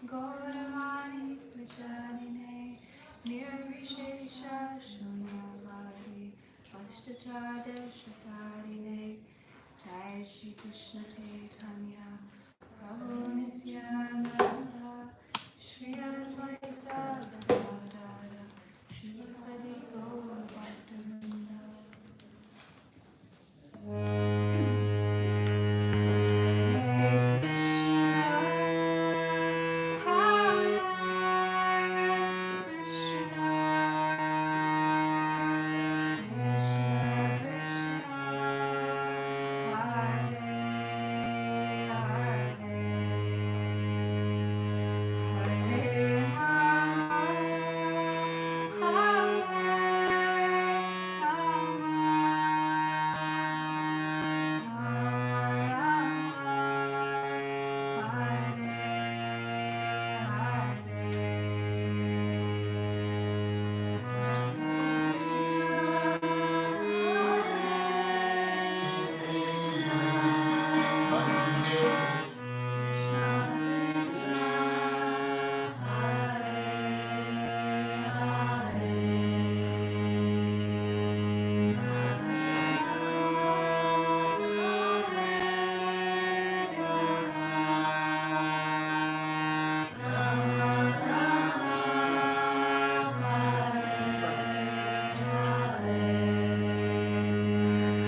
Gauravani Vicharinai Nirvishesha Shunyavadi Ashtachadashatarine Jai Shri Krishna Chaitanya Prabhu Nityananda Shri Advaita Gadadara Shri Sadi Gaura Bhaktivinoda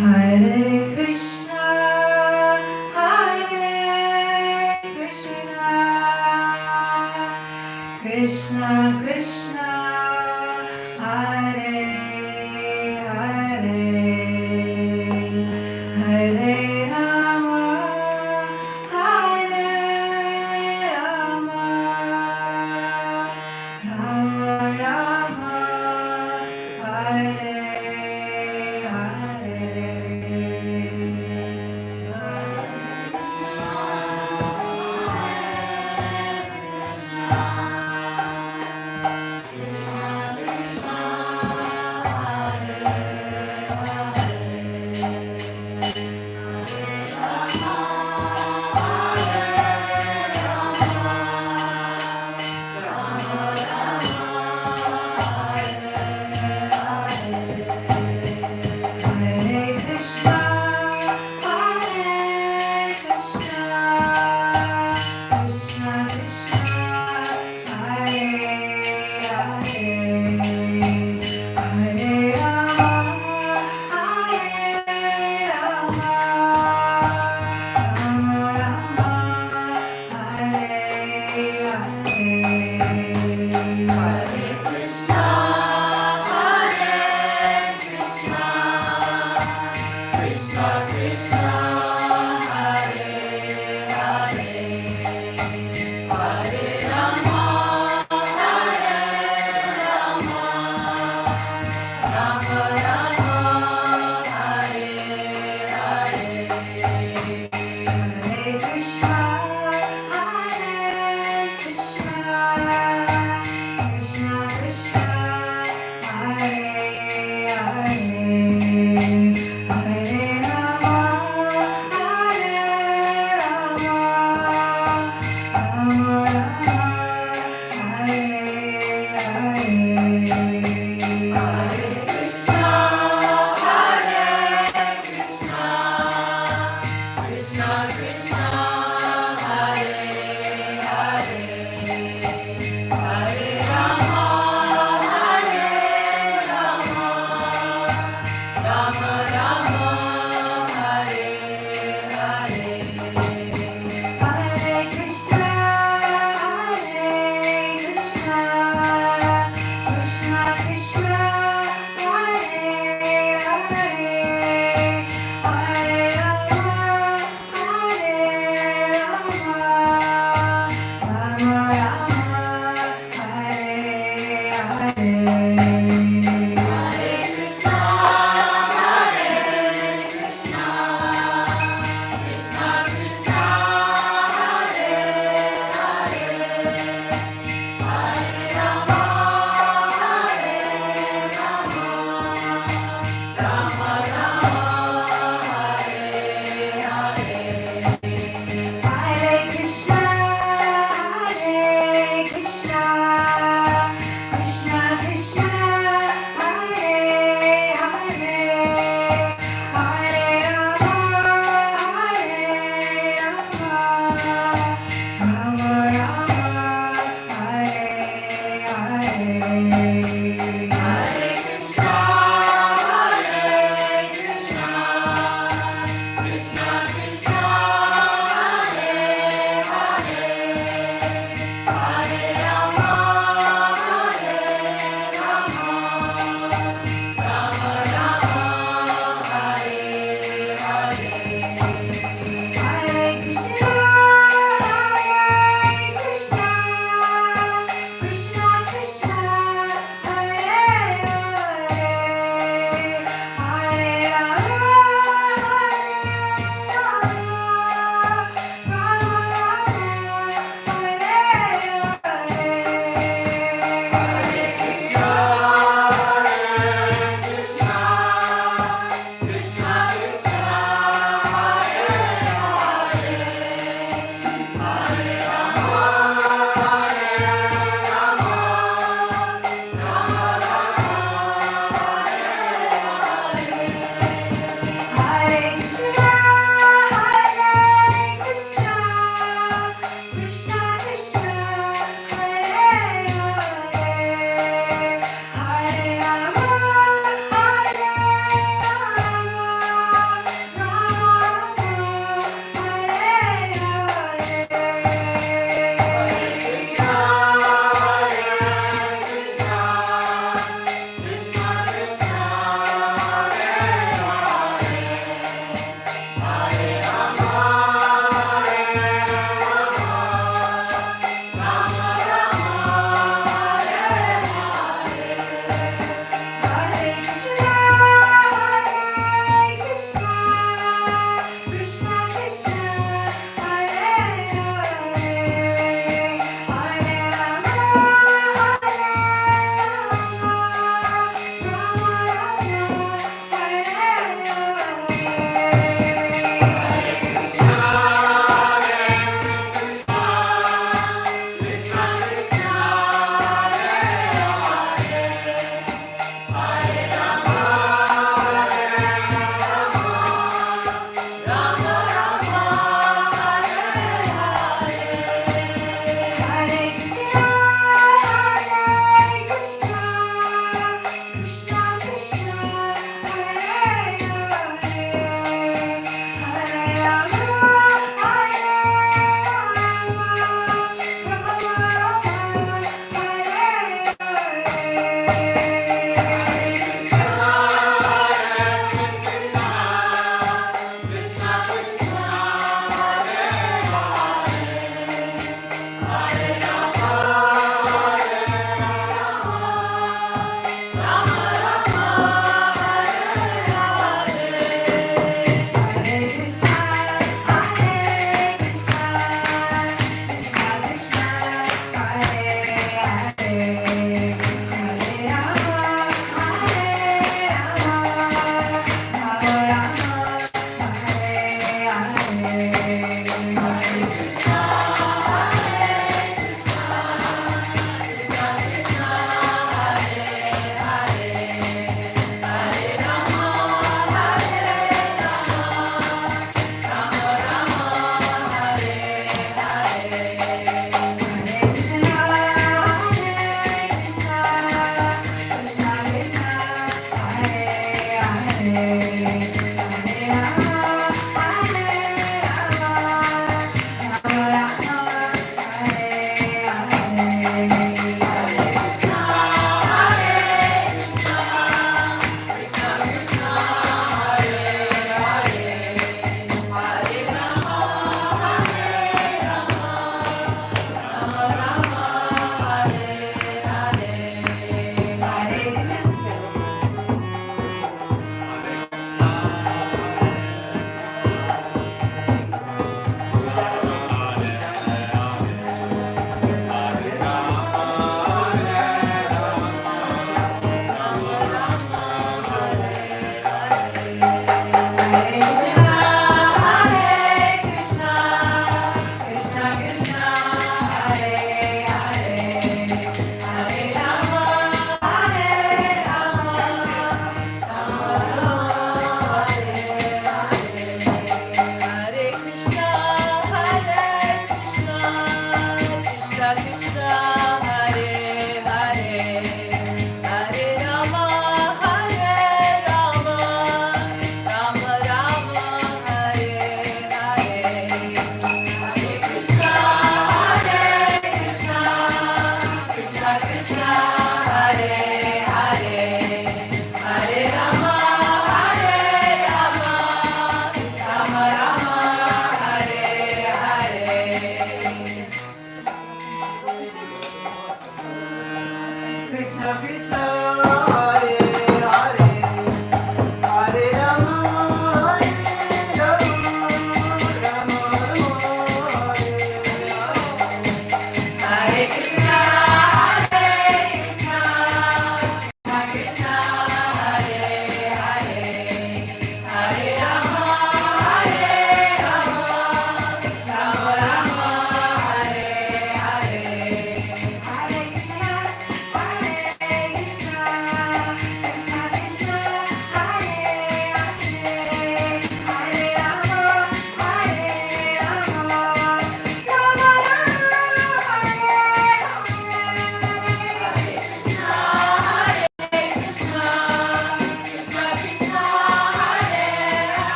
Hare Krishna, Hare Krishna, Krishna Krishna, Hare Hare, Hare Rama, Hare Rama, Rama Rama, Hare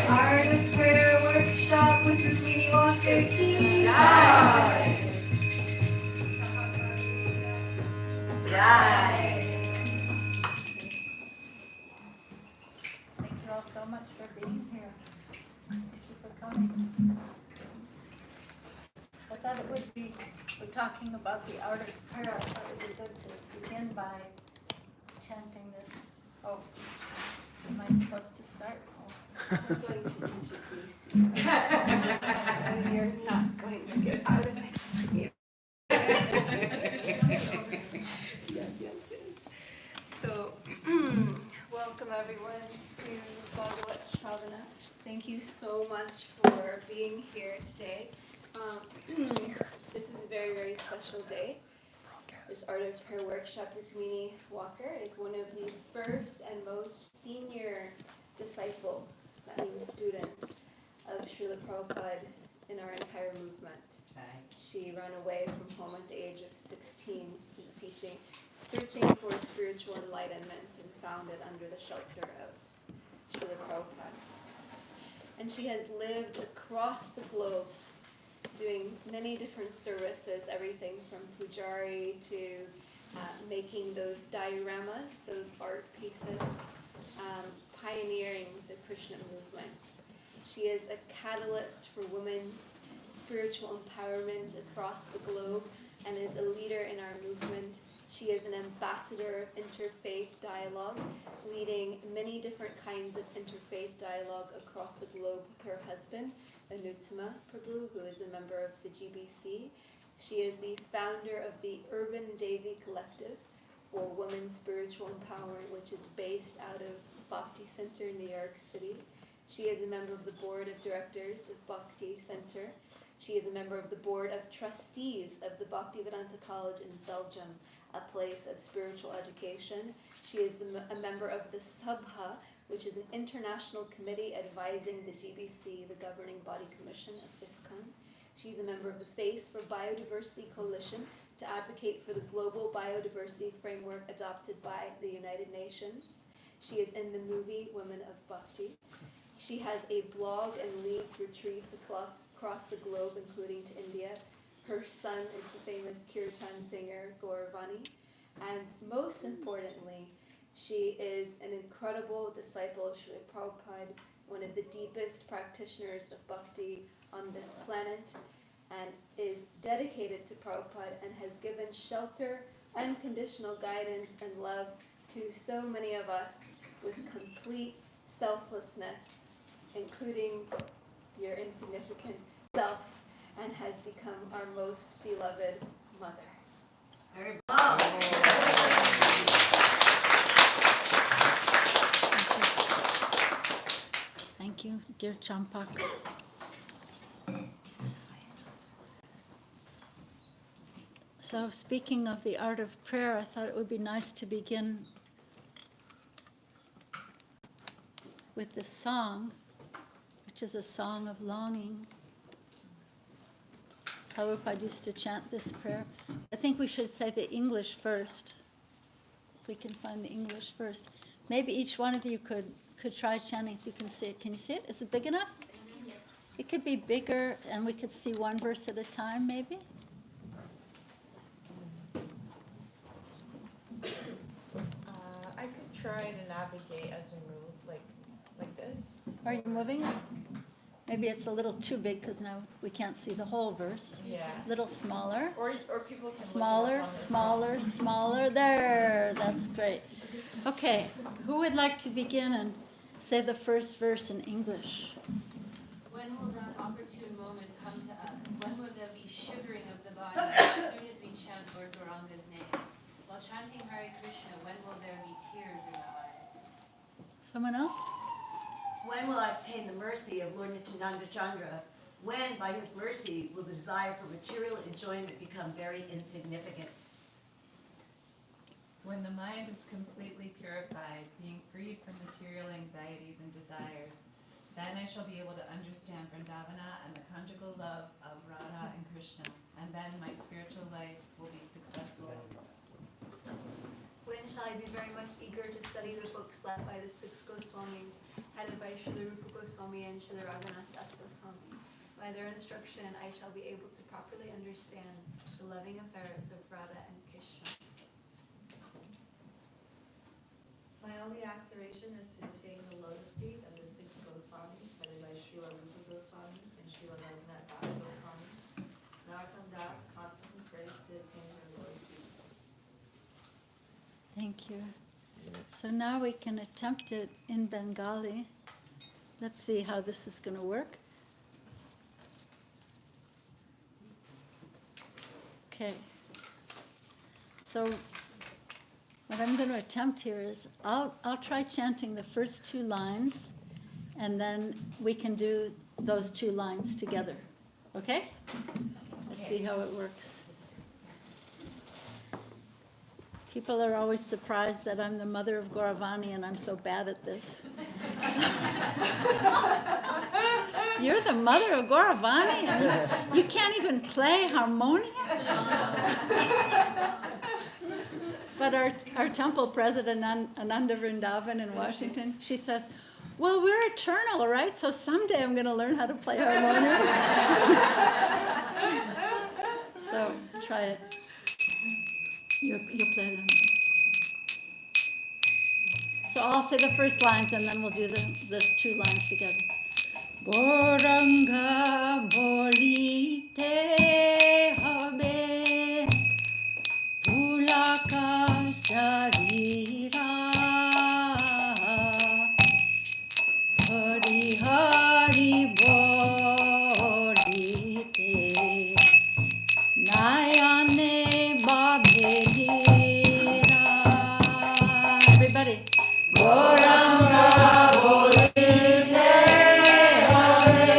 Artist Prayer Workshop with Rukmini Walker. Thank you all so much for being here. Thank you for coming. I thought it would be, we're talking about the art of prayer. I thought it would be good to begin by chanting this. Oh, am I supposed to start? I'm going to introduce you. And you're not going to get out of it. Yes. So, welcome everyone to Bhagavat Shravana. Thank you so much for being here today. This is a very, very special day. This Art of Prayer Workshop, Rukmini Walker is one of the first and most senior disciples, that means student, of Srila Prabhupada in our entire movement. She ran away from home at the age of 16, searching for spiritual enlightenment, and found it under the shelter of Srila Prabhupada. And she has lived across the globe doing many different services, everything from pujari to making those dioramas, those art pieces, pioneering the Krishna movements. She is a catalyst for women's spiritual empowerment across the globe and is a leader in our movement. She is an ambassador of interfaith dialogue, leading many different kinds of interfaith dialogue across the globe with her husband, Anuttama Prabhu, who is a member of the GBC. She is the founder of the Urban Devi Collective for Women's Spiritual Empowerment, which is based out of Bhakti Center, New York City. She is a member of the board of directors of Bhakti Center. She is a member of the board of trustees of the Bhaktivedanta College in Belgium, a place of spiritual education. She is a member of the Sabha, which is an international committee advising the GBC, the governing body commission of ISKCON. She's a member of the Face for Biodiversity Coalition to advocate for the global biodiversity framework adopted by the United Nations. She is in the movie Women of Bhakti. She has a blog and leads retreats across the globe, including to India. Her son is the famous kirtan singer Gauravani. And most importantly, she is an incredible disciple of Srila Prabhupada, one of the deepest practitioners of bhakti on this planet, and is dedicated to Prabhupada and has given shelter, unconditional guidance, and love to so many of us with complete selflessness, including your insignificant self, and has become our most beloved mother. Very well. Thank you, dear Champak. So speaking of the art of prayer, I thought it would be nice to begin with this song, which is a song of longing. Prabhupada used to chant this prayer. I think we should say the English first, if we can find the English first. Maybe each one of you could try chanting if you can see it. Can you see it? Is it big enough? It could be bigger, and we could see one verse at a time, maybe. I could try to navigate as we move, like this. Are you moving? Maybe it's a little too big because now we can't see the whole verse. Yeah. Little smaller. Or people can Smaller, smaller, smaller. There, that's great. Okay, who would like to begin and say the first verse in English? When will that opportune moment come to us? When will there be shivering of the body as soon as we chant Lord Gauranga's name? While chanting Hare Krishna, when will there be tears in the eyes? Someone else? When will I obtain the mercy of Lord Nityananda Chandra? When, by his mercy, will the desire for material enjoyment become very insignificant? When the mind is completely purified, being freed from material anxieties and desires, then I shall be able to understand Vrindavana and the conjugal love of Radha and Krishna, and then my spiritual life will be successful. When shall I be very much eager to study the books led by the six Goswamis, headed by Srila Rupa Goswami and Srila Raghunath Das Goswami? By their instruction, I shall be able to properly understand the loving affairs of Radha and Krishna. My only aspiration is to attain the lotus feet of the six Goswamis, headed by Srila Rupa Goswami and Srila Raghunath Das Goswami. Narottam Das constantly prays to attain their lotus feet. Thank you. So now we can attempt it in Bengali. Let's see how this is going to work. Okay. So what I'm going to attempt here is I'll try chanting the first two lines, and then we can do those two lines together. Okay? Let's see how it works. People are always surprised that I'm the mother of Gauravani and I'm so bad at this. You're the mother of Gauravani? And you can't even play harmonium? But our temple president, Ananda Vrindavan in Washington, she says, well, we're eternal, right? So someday I'm going to learn how to play harmonium. So try it. You play them. So I'll say the first lines and then we'll do those two lines together. Gauranga bolite habe pulaka sharira hari hari bolite nayane babhelira. Everybody. Gauranga bolite habe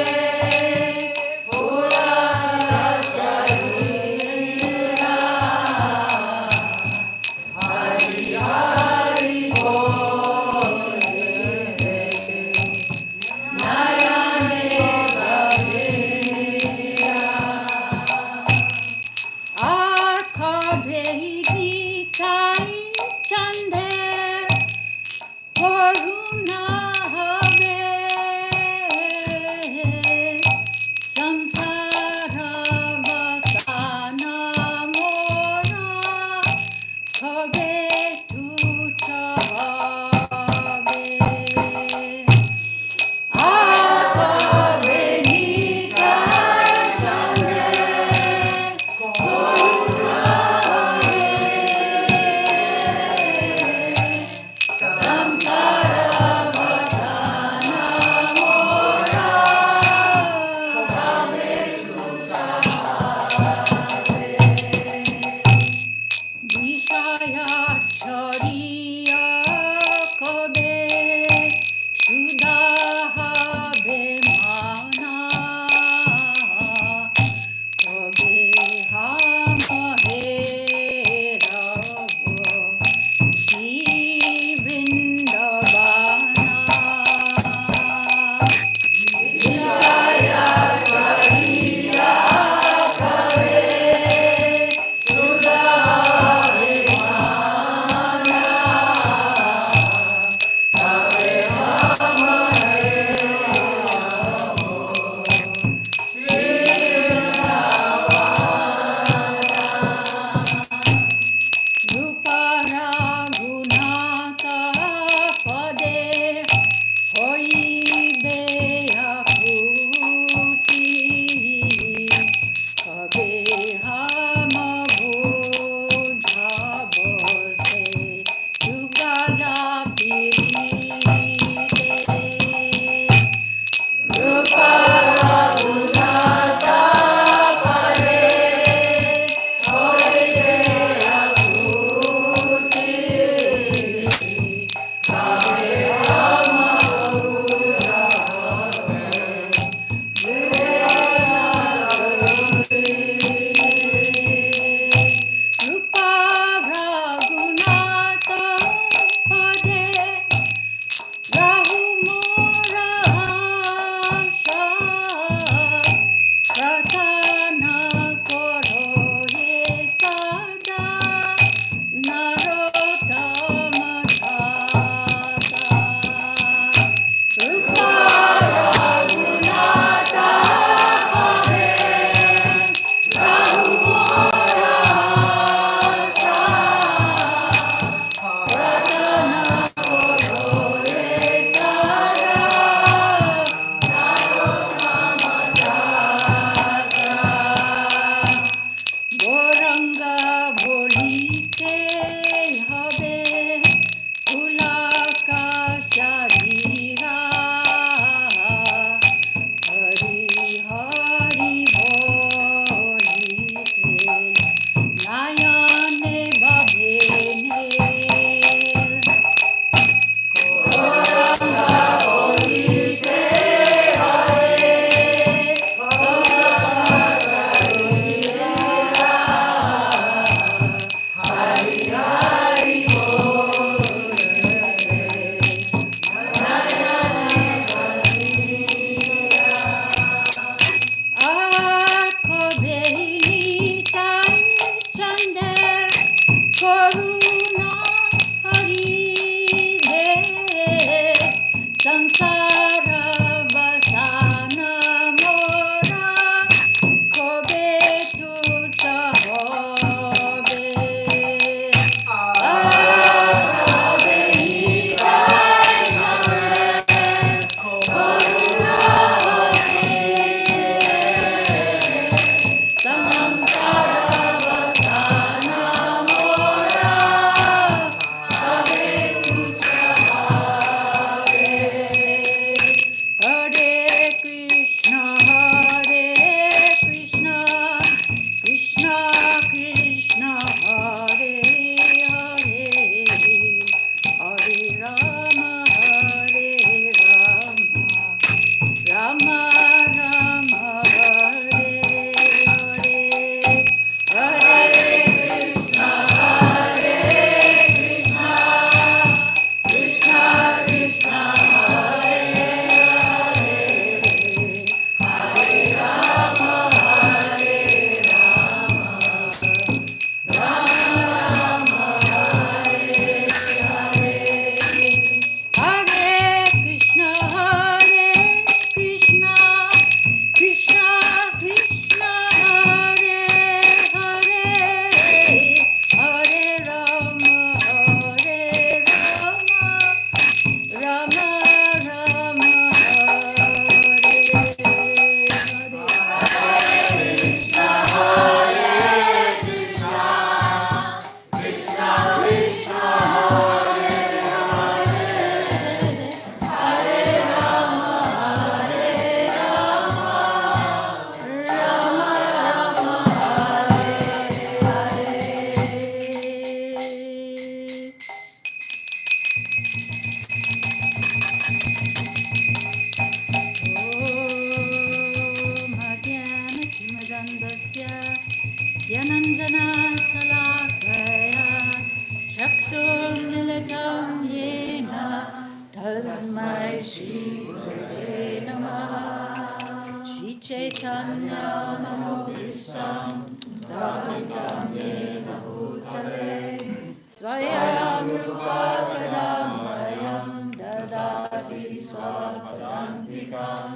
Chaitanya Manobhishtam Sthapitam Yena Bhutale Swayam Rupa Kadambayam Dadati Swapadantikam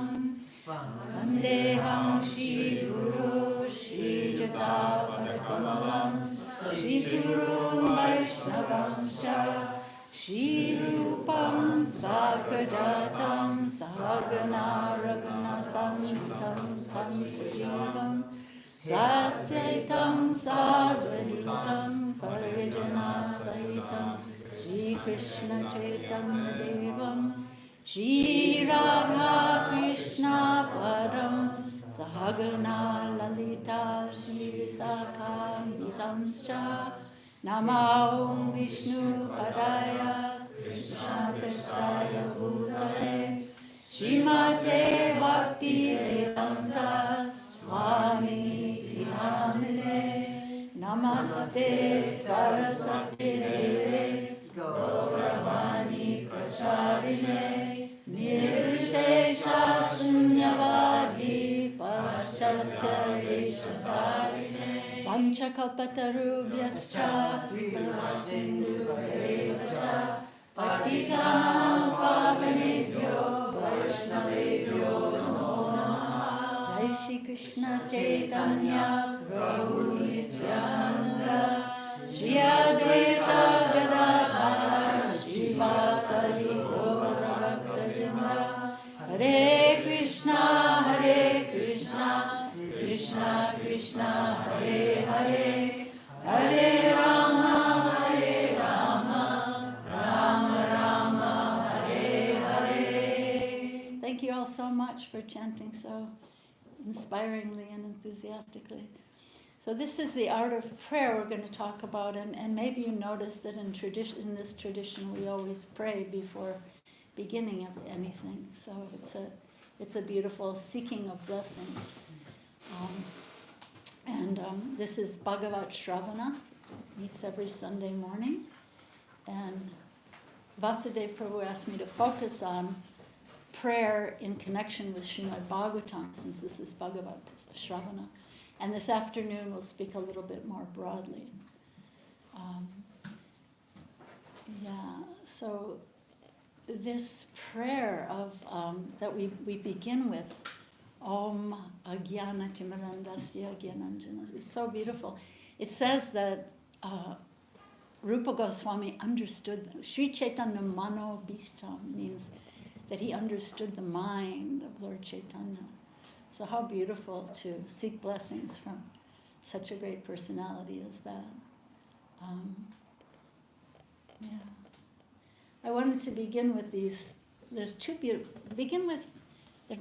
Vandeham Shri Guru Shri Jatapadakamalam Shri Gurun Vaishnavanscha Shri Rupam Sagradatam Sahagana Raghunatam Tam Tam Sujivam Satyaitam Sarvanitam Parijana Sahitam Shri Krishna Chaitanya Devam Shri Radha Krishna Padam Sahagana Lalita Shri Visakha Mitamscha Namahum Vishnu Padaya Krishna Prasaya Bhutale Srimate Bhakti Vedanta Swami Namine Namaste Saraswati Deve Gauravani Pracharine Nirvishesha Sunyavadi Paschatya Deshatarine Panchakalpatarubhyascha Kripasindhubhayavacha Patitanam Pavanebhyo Vaishnavebhyo Namo Namaha Jai Shri Krishna Chaitanya Prabhu Nityananda Shri Advaita Gadadhara Srivasadi Gaura Bhaktavinda Hare Krishna Krishna Krishna Hare Hare Hare Rama Rama Rama Hare Hare. Thank you all so much for chanting so inspiringly and enthusiastically. So this is the art of prayer we're going to talk about, and maybe you notice that in this tradition we always pray before beginning of anything. So it's a beautiful seeking of blessings. This is Bhagavat Shravana, meets every Sunday morning, and Vasudev Prabhu asked me to focus on prayer in connection with Srimad Bhagavatam, since this is Bhagavat Shravana. And this afternoon we'll speak a little bit more broadly. So this prayer of that we begin with, Om Agyana Timarandasya Gyananjana, it's so beautiful. It says that Rupa Goswami understood, Sri Chaitanya Mano Bhishtam means that he understood the mind of Lord Chaitanya. So how beautiful to seek blessings from such a great personality as that. I wanted to begin with these. There are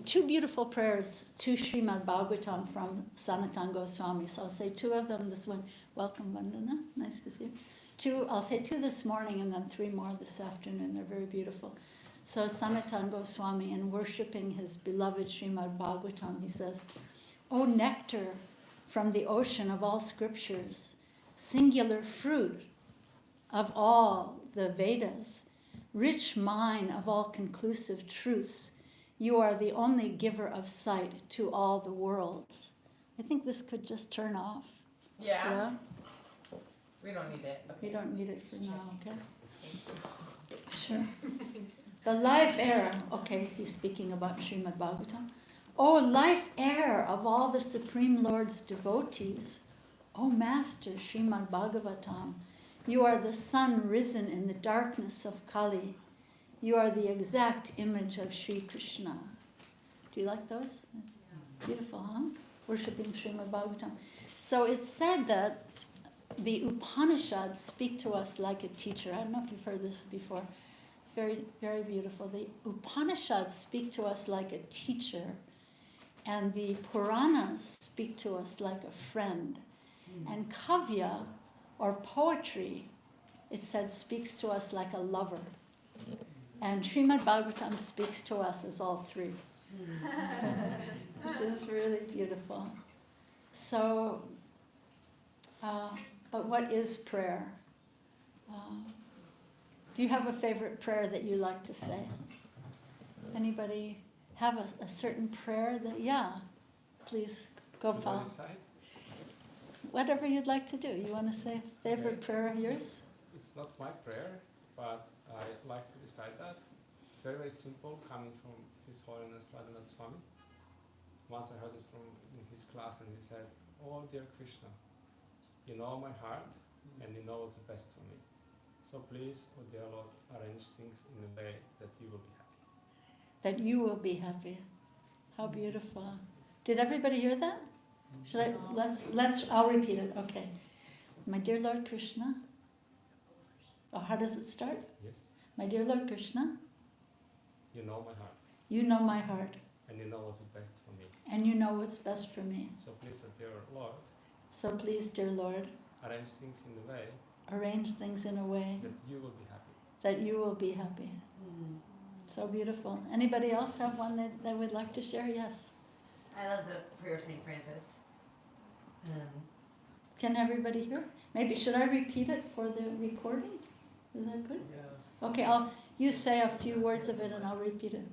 two beautiful prayers to Srimad Bhagavatam from Sanatana Goswami. So I'll say two of them this one. Welcome, Vandana. Nice to see you. I'll say two this morning and then three more this afternoon. They're very beautiful. So Sanatana Goswami, in worshipping his beloved Srimad Bhagavatam, he says, O nectar from the ocean of all scriptures, singular fruit of all the Vedas, rich mine of all conclusive truths, you are the only giver of sight to all the worlds. I think this could just turn off. Yeah? We don't need it. Okay. We don't need it for now, okay? Sure. The life air, okay, he's speaking about Srimad Bhagavatam. O life air of all the Supreme Lord's devotees, O Master Srimad Bhagavatam, you are the sun risen in the darkness of Kali. You are the exact image of Sri Krishna. Do you like those? Beautiful, huh? Worshipping Srimad Bhagavatam. So it's said that the Upanishads speak to us like a teacher. I don't know if you've heard this before. It's very, very beautiful. The Upanishads speak to us like a teacher, and the Puranas speak to us like a friend. And Kavya, or poetry, it said, speaks to us like a lover. And Srimad Bhagavatam speaks to us as all three, which is really beautiful. So, but what is prayer? Do you have a favorite prayer that you like to say? Anybody have a certain prayer that, yeah? Please, go Should I Paul. decide? Whatever you'd like to do. You want to say a favorite prayer of yours? It's not my prayer, but I like to decide that. It's very, very simple, coming from His Holiness Radhanath Swami. Once I heard it from in his class, and he said, "Oh, dear Krishna, you know my heart, and you know what's the best for me. So please, oh dear Lord, arrange things in a way that you will be happy." That you will be happy. How beautiful. Did everybody hear that? Should I, I'll repeat it, okay. My dear Lord Krishna, oh, how does it start? Yes, My dear Lord Krishna, you know my heart, you know my heart, and you know what's the best for me. and you know what's best for me. So please, oh dear Lord, So please, dear Lord, arrange things in a way arrange things in a way that you will be happy. that you will be happy. Mm. So beautiful. Anybody else have one that would like to share? Yes. I love the prayer of St. Francis. Can everybody hear? Maybe should I repeat it for the recording? Is that good? Yeah. Okay, you say a few words of it and I'll repeat it.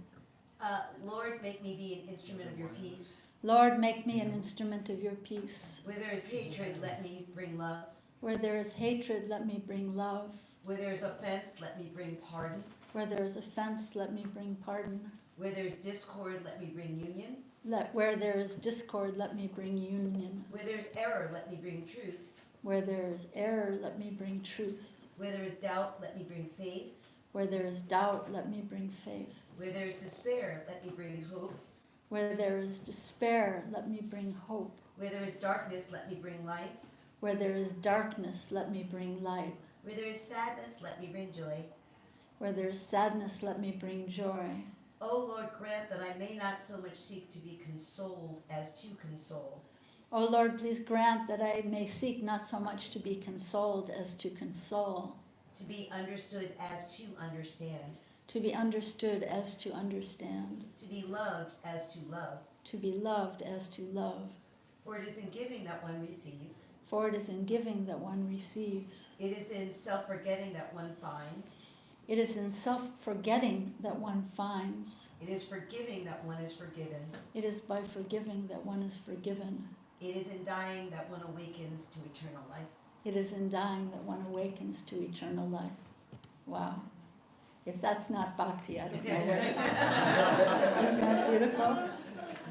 Lord, make me be an instrument of your peace. Lord, make me an instrument of your peace. Where there is hatred, let me bring love. Where there is hatred, let me bring love. Where there is offense, let me bring pardon. Where there is offense, let me bring pardon. Where there is discord, let me bring union. Where there is discord, let me bring union. Where there is error, let me bring truth. Where there is error, let me bring truth. Where there is doubt, let me bring faith. Where there is doubt, let me bring faith. Where there is despair, let me bring hope. Where there is despair, let me bring hope. Where there is darkness, let me bring light. Where there is darkness, let me bring light. Where there is sadness, let me bring joy. Where there is sadness, let me bring joy. O Lord, grant that I may not so much seek to be consoled as to console. O Lord, please grant that I may seek not so much to be consoled as to console. To be understood as to understand. To be understood as to understand. To be loved as to love. To be loved as to love. For it is in giving that one receives. For it is in giving that one receives. It is in self-forgetting that one finds. It is in self-forgetting that one finds. It is forgiving that one is forgiven. It is by forgiving that one is forgiven. It is in dying that one awakens to eternal life. It is in dying that one awakens to eternal life. Wow. If that's not bhakti, I don't know what it is. Isn't that beautiful?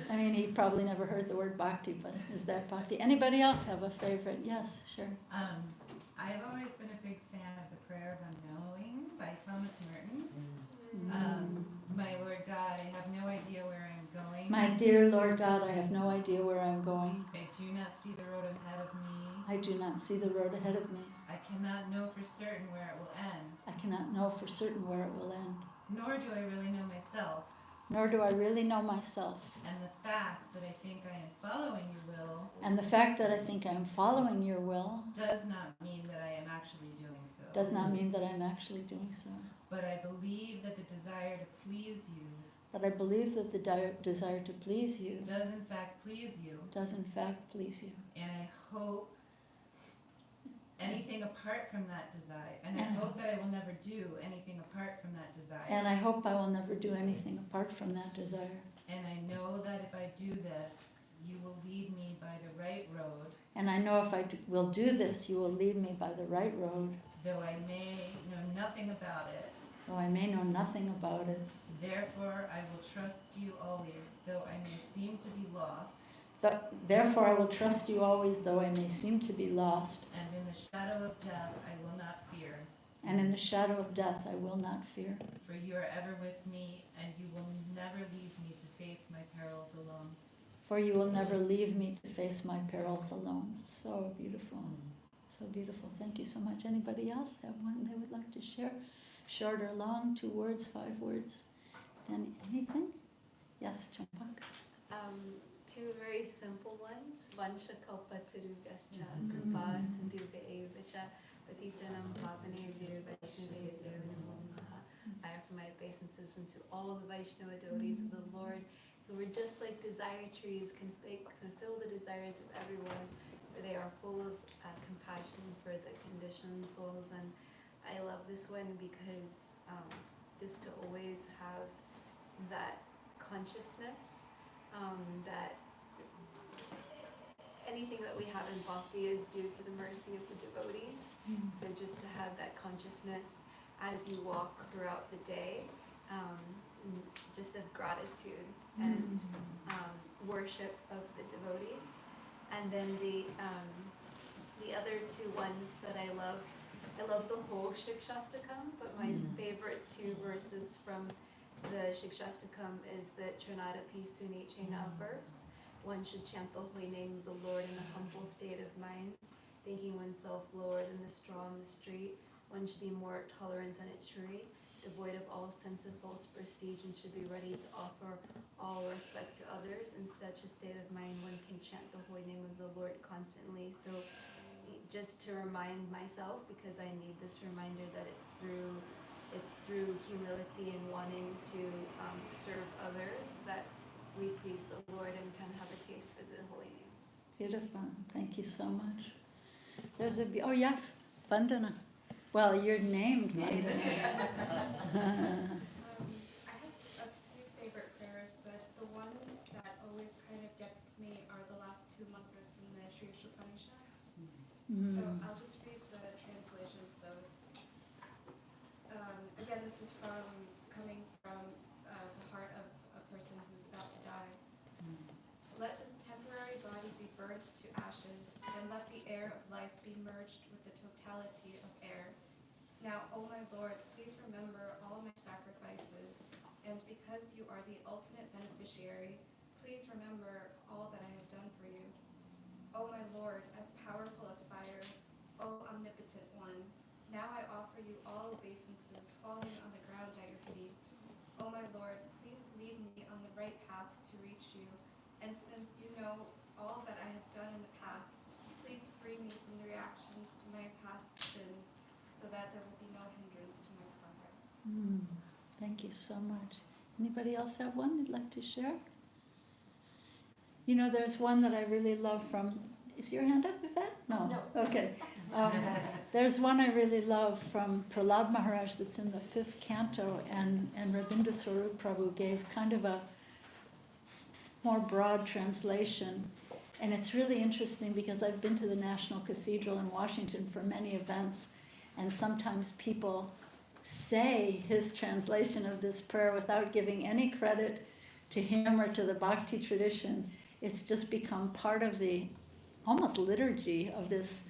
I mean, he probably never heard the word bhakti, but is that bhakti? Anybody else have a favorite? Yes, sure. I've always been a big fan of the Prayer of Unknowing by Thomas Merton. My Lord God, I have no idea where I'm going. My dear Lord God, I have no idea where I'm going. I do not see the road ahead of me. I do not see the road ahead of me. I cannot know for certain where it will end. I cannot know for certain where it will end. Nor do I really know myself. Nor do I really know myself. And the fact that I think I am following your will And the fact that I think I am following your will does not mean that I am actually doing so. does not mean that I'm actually doing so. But I believe that the desire to please you But I believe that the desire to please you does in fact please you. does in fact please you. And I hope anything apart from that desire, and I hope that I will never do anything apart from that desire. And I hope I will never do anything apart from that desire. And I know that if I do this, you will lead me by the right road, And I know if I will do this, you will lead me by the right road, though I may know nothing about it. though I may know nothing about it. Therefore, I will trust you always, though I may seem to be lost. Therefore I will trust you always, though I may seem to be lost. And in the shadow of death, I will not fear. And in the shadow of death I will not fear. For you are ever with me, and you will never leave me to face my perils alone. For you will never leave me to face my perils alone. So beautiful. So beautiful. Thank you so much. Anybody else have one they would like to share? Short or long? 2 words, 5 words? Anything? Yes, Champak. 2 very simple ones. Vancha kalpa tirugascha kripa sindhuva evacha patitanam pavanebhyo vaishnavebhyo namo namaha. I offer my obeisances unto all the Vaishnava devotees of the Lord who are just like desire trees, can fulfill the desires of everyone, for they are full of compassion for the conditioned souls. And I love this one because just to always have that consciousness that anything that we have in bhakti is due to the mercy of the devotees. So just to have that consciousness as you walk throughout the day, just of gratitude and worship of the devotees. And then the other two ones that I love the whole Shikshastakam, but my favorite two verses from the Shikshastakam is the Trinadapi Sunichena verse. One should chant the holy name of the Lord in a humble state of mind, thinking oneself lower than the straw on the street. One should be more tolerant than a tree, devoid of all sense of false prestige, and should be ready to offer all respect to others. In such a state of mind, one can chant the holy name of the Lord constantly. So just to remind myself, because I need this reminder that it's through humility and wanting to serve others that we please the Lord and can have a taste for the holy names. Beautiful. Thank you so much. There's oh yes, Vandana. Well, you're named Vandana. I have a few favorite prayers, but the one that always kind of gets to me are the last two mantras from the Sri Upanishad. So I'll just read the translation to those. Again, this is coming from the heart of a person who's about to die. Let this temporary body be burned to ashes, and let the air of life be merged with the totality of air. Now, O my Lord, please remember all my sacrifices, and because you are the ultimate beneficiary, please remember all that I have done for you. O my Lord, as powerful as fire, O omnipotent one, now I offer you all obeisances falling on the ground at your feet. O my Lord, please lead me on the right path to reach you, and since you know all that I have done in the past, please free me from the reactions to my past sins, so that there will be no hindrance to my progress. Thank you so much. Anybody else have one they'd like to share? You know, there's one that I really love from, is your hand up, Yvette? No. Okay. There's one I really love from Prahlad Maharaj that's in the 5th canto, and Rabindranath Swarup Prabhu gave kind of a more broad translation. And it's really interesting because I've been to the National Cathedral in Washington for many events, and sometimes people say his translation of this prayer without giving any credit to him or to the bhakti tradition. It's just become part of the almost liturgy of this,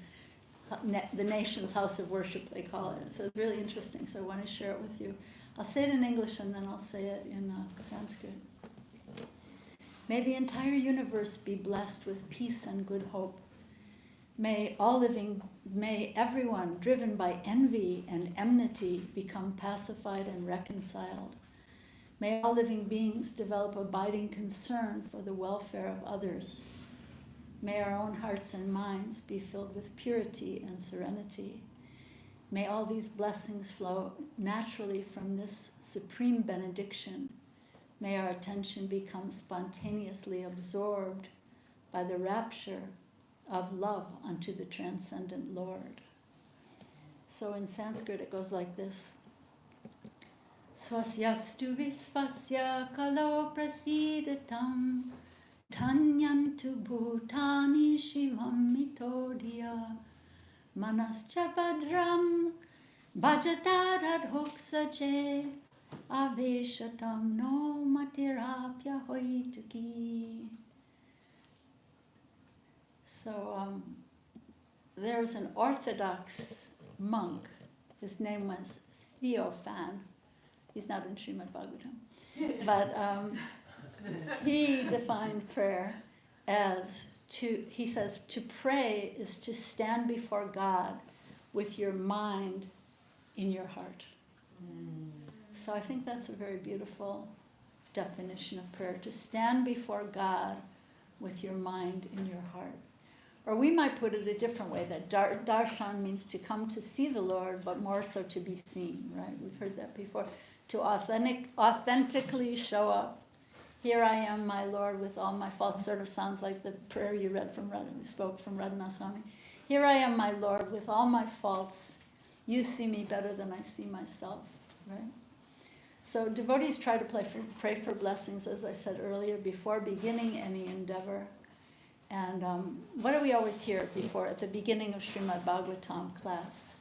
the nation's house of worship, they call it. So it's really interesting, so I want to share it with you. I'll say it in English and then I'll say it in Sanskrit. May the entire universe be blessed with peace and good hope. May everyone driven by envy and enmity become pacified and reconciled. May all living beings develop abiding concern for the welfare of others. May our own hearts and minds be filled with purity and serenity. May all these blessings flow naturally from this supreme benediction. May our attention become spontaneously absorbed by the rapture of love unto the transcendent Lord. So in Sanskrit it goes like this. Swasyastu visvasya kalo prasidatam tanyantu bhutani shimam mitodhya manascha badram bhajatadadhoksaje aveshatam no matirapya hoituki. So there's an Orthodox monk. His name was Theophan. He's not in Srimad Bhagavatam. But he defined prayer as he says, to pray is to stand before God with your mind in your heart. So I think that's a very beautiful definition of prayer, to stand before God with your mind in your heart. Or we might put it a different way, that darshan means to come to see the Lord, but more so to be seen, right? We've heard that before. To authentically show up. Here I am, my Lord, with all my faults. Sort of sounds like the prayer you read from we spoke from Radhanath Swami. Here I am, my Lord, with all my faults. You see me better than I see myself, right? So devotees try to pray for blessings, as I said earlier, before beginning any endeavor. And what do we always hear before, at the beginning of Srimad Bhagavatam class?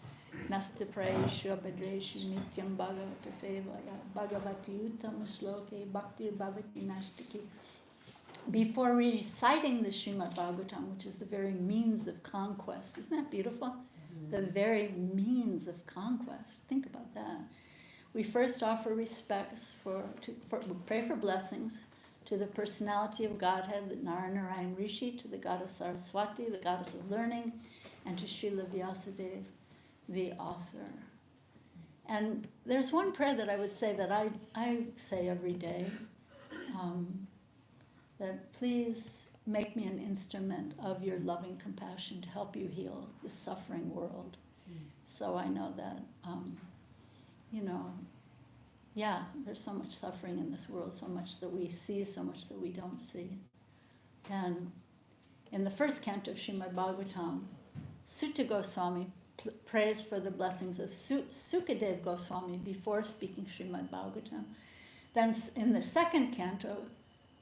Nasta prayeshu abhadreshu nityam bhagavata sevaya bhagavati uttama shloke bhakti bhavati nashtaki. Before reciting the Srimad Bhagavatam, which is the very means of conquest, isn't that beautiful? The very means of conquest. Think about that. We first offer respects we pray for blessings to the personality of Godhead, the Narayan Rishi, to the goddess Saraswati, the goddess of learning, and to Srila Vyasadeva, the author. And there's one prayer that I would say that I say every day, that please make me an instrument of your loving compassion to help you heal the suffering world. So I know that, there's so much suffering in this world, so much that we see, so much that we don't see. And in the first canto of Srimad Bhagavatam, Sutta Goswami prays for the blessings of Sukadev Goswami before speaking Srimad Bhagavatam. Then in the second canto,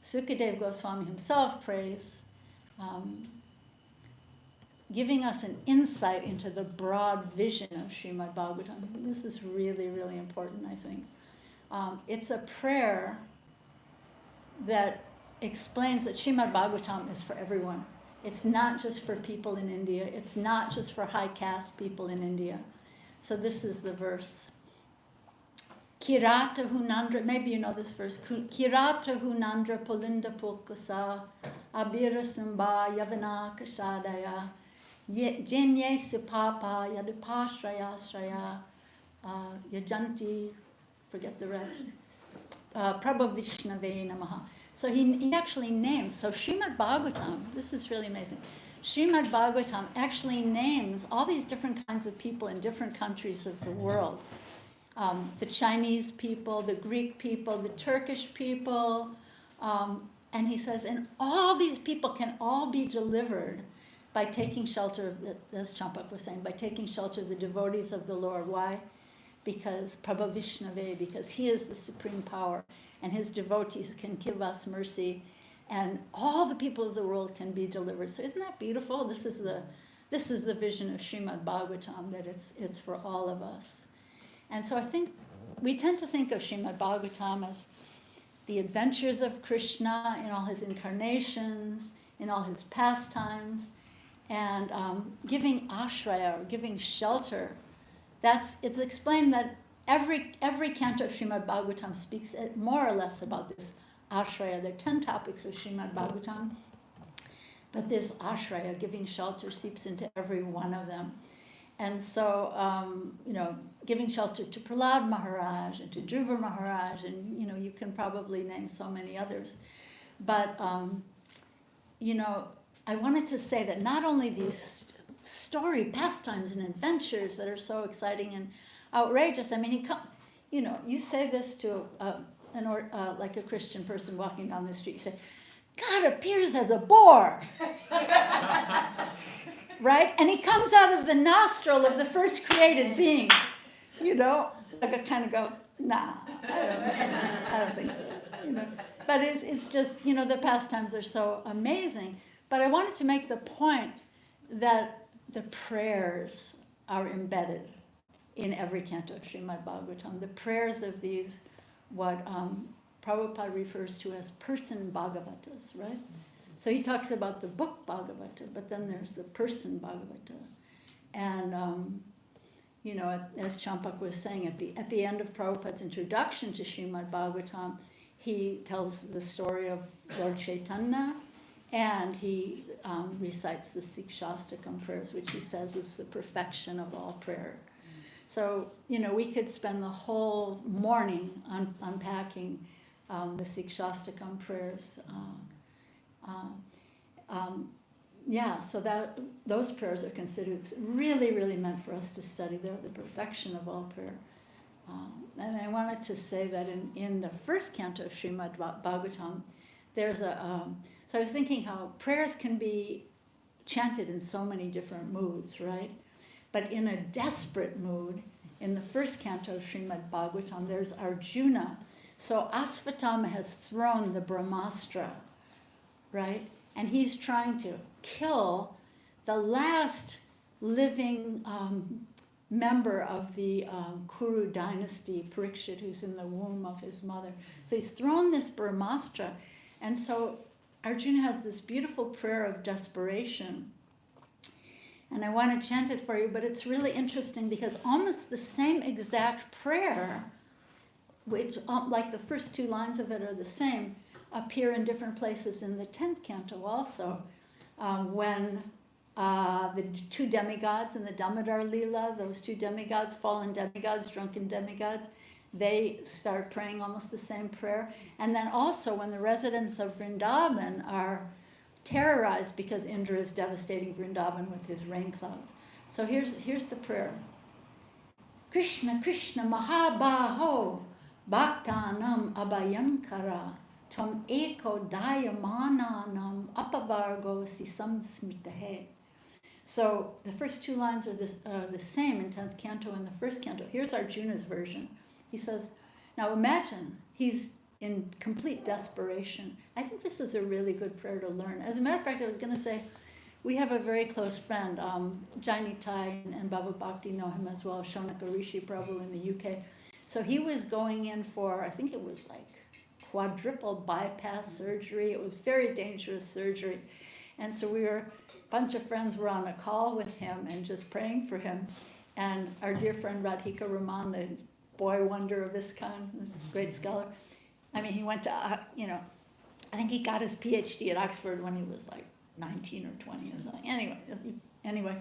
Sukadev Goswami himself prays, giving us an insight into the broad vision of Srimad Bhagavatam. This is really, really important, I think. It's a prayer that explains that Srimad Bhagavatam is for everyone. It's not just for people in India. It's not just for high caste people in India. So this is the verse. Kirata Hunandra, maybe you know this verse. Kirata Hunandra Pulinda Pulkasa, Abira Samba Yavana Kashadaya, Jenye Sipapa Yadipashraya Shraya, Yajanti, forget the rest, Prabha Vishnave Namaha. So he actually names, so Srimad Bhagavatam, this is really amazing. Srimad Bhagavatam actually names all these different kinds of people in different countries of the world. The Chinese people, the Greek people, the Turkish people, and he says, and all these people can all be delivered by taking shelter of, as Champak was saying, by taking shelter of the devotees of the Lord. Why? Because Prabha Vishnave, because he is the supreme power, and his devotees can give us mercy, and all the people of the world can be delivered. So isn't that beautiful? This is the vision of Srimad Bhagavatam, that it's for all of us. And so I think we tend to think of Srimad Bhagavatam as the adventures of Krishna in all his incarnations, in all his pastimes, and giving ashraya, or giving shelter. It's explained that every canto of Srimad Bhagavatam speaks more or less about this ashraya. There are 10 topics of Srimad Bhagavatam, but this ashraya, giving shelter, seeps into every one of them. And so, giving shelter to Prahlad Maharaj and to Dhruva Maharaj, and, you can probably name so many others. But, I wanted to say that not only these story pastimes and adventures that are so exciting and outrageous. I mean, you say this to like a Christian person walking down the street. You say, God appears as a boar, right? And he comes out of the nostril of the first created being. Like I kind of go, nah, I don't think so. But it's just, the pastimes are so amazing. But I wanted to make the point that the prayers are embedded in every canto of Srimad Bhagavatam. The prayers of these, what Prabhupada refers to as person Bhagavatas, right? So he talks about the book Bhagavata, but then there's the person Bhagavata. And, as Champak was saying, at the end of Prabhupada's introduction to Srimad Bhagavatam, he tells the story of Lord Chaitanya, and he recites the Sikshastakam prayers, which he says is the perfection of all prayer. So, we could spend the whole morning unpacking the Sikshastakam prayers. So that those prayers are considered really, really meant for us to study. They're the perfection of all prayer. And I wanted to say that in the first canto of Srimad Bhagavatam, there's so I was thinking how prayers can be chanted in so many different moods, right? But in a desperate mood, in the first canto of Srimad Bhagavatam, there's Arjuna. So Asvatthama has thrown the Brahmastra, right? and he's trying to kill the last living member of the Kuru dynasty, Parikshit, who's in the womb of his mother. So he's thrown this Brahmastra, and so Arjuna has this beautiful prayer of desperation. And I want to chant it for you, but it's really interesting because almost the same exact prayer, which, like the first 2 lines of it are the same, appear in different places in the 10th canto also. When the 2 demigods in the Damodar Leela, those 2 demigods, fallen demigods, drunken demigods, they start praying almost the same prayer. And then also when the residents of Vrindavan are terrorized because Indra is devastating Vrindavan with his rain clouds. So here's the prayer. Krishna, Krishna, Mahabaho, Bhaktanam Abhayankara, Tam Eko Dayamananam Apavargo Sisam Smritahe. So the first 2 lines are the same in 10th canto and the first canto. Here's Arjuna's version. He says, now imagine he's in complete desperation. I think this is a really good prayer to learn. As a matter of fact, I was going to say, we have a very close friend, Jaini Tai and Baba Bhakti know him as well, Shonaka Rishi Prabhu in the UK. So he was going in for, I think it was like quadruple bypass surgery. It was very dangerous surgery. And so a bunch of friends were on a call with him and just praying for him. And our dear friend Radhika Raman, the boy wonder of ISKCON, this great scholar, I mean, he went to, I think he got his PhD at Oxford when he was like 19 or 20 or something. Anyway,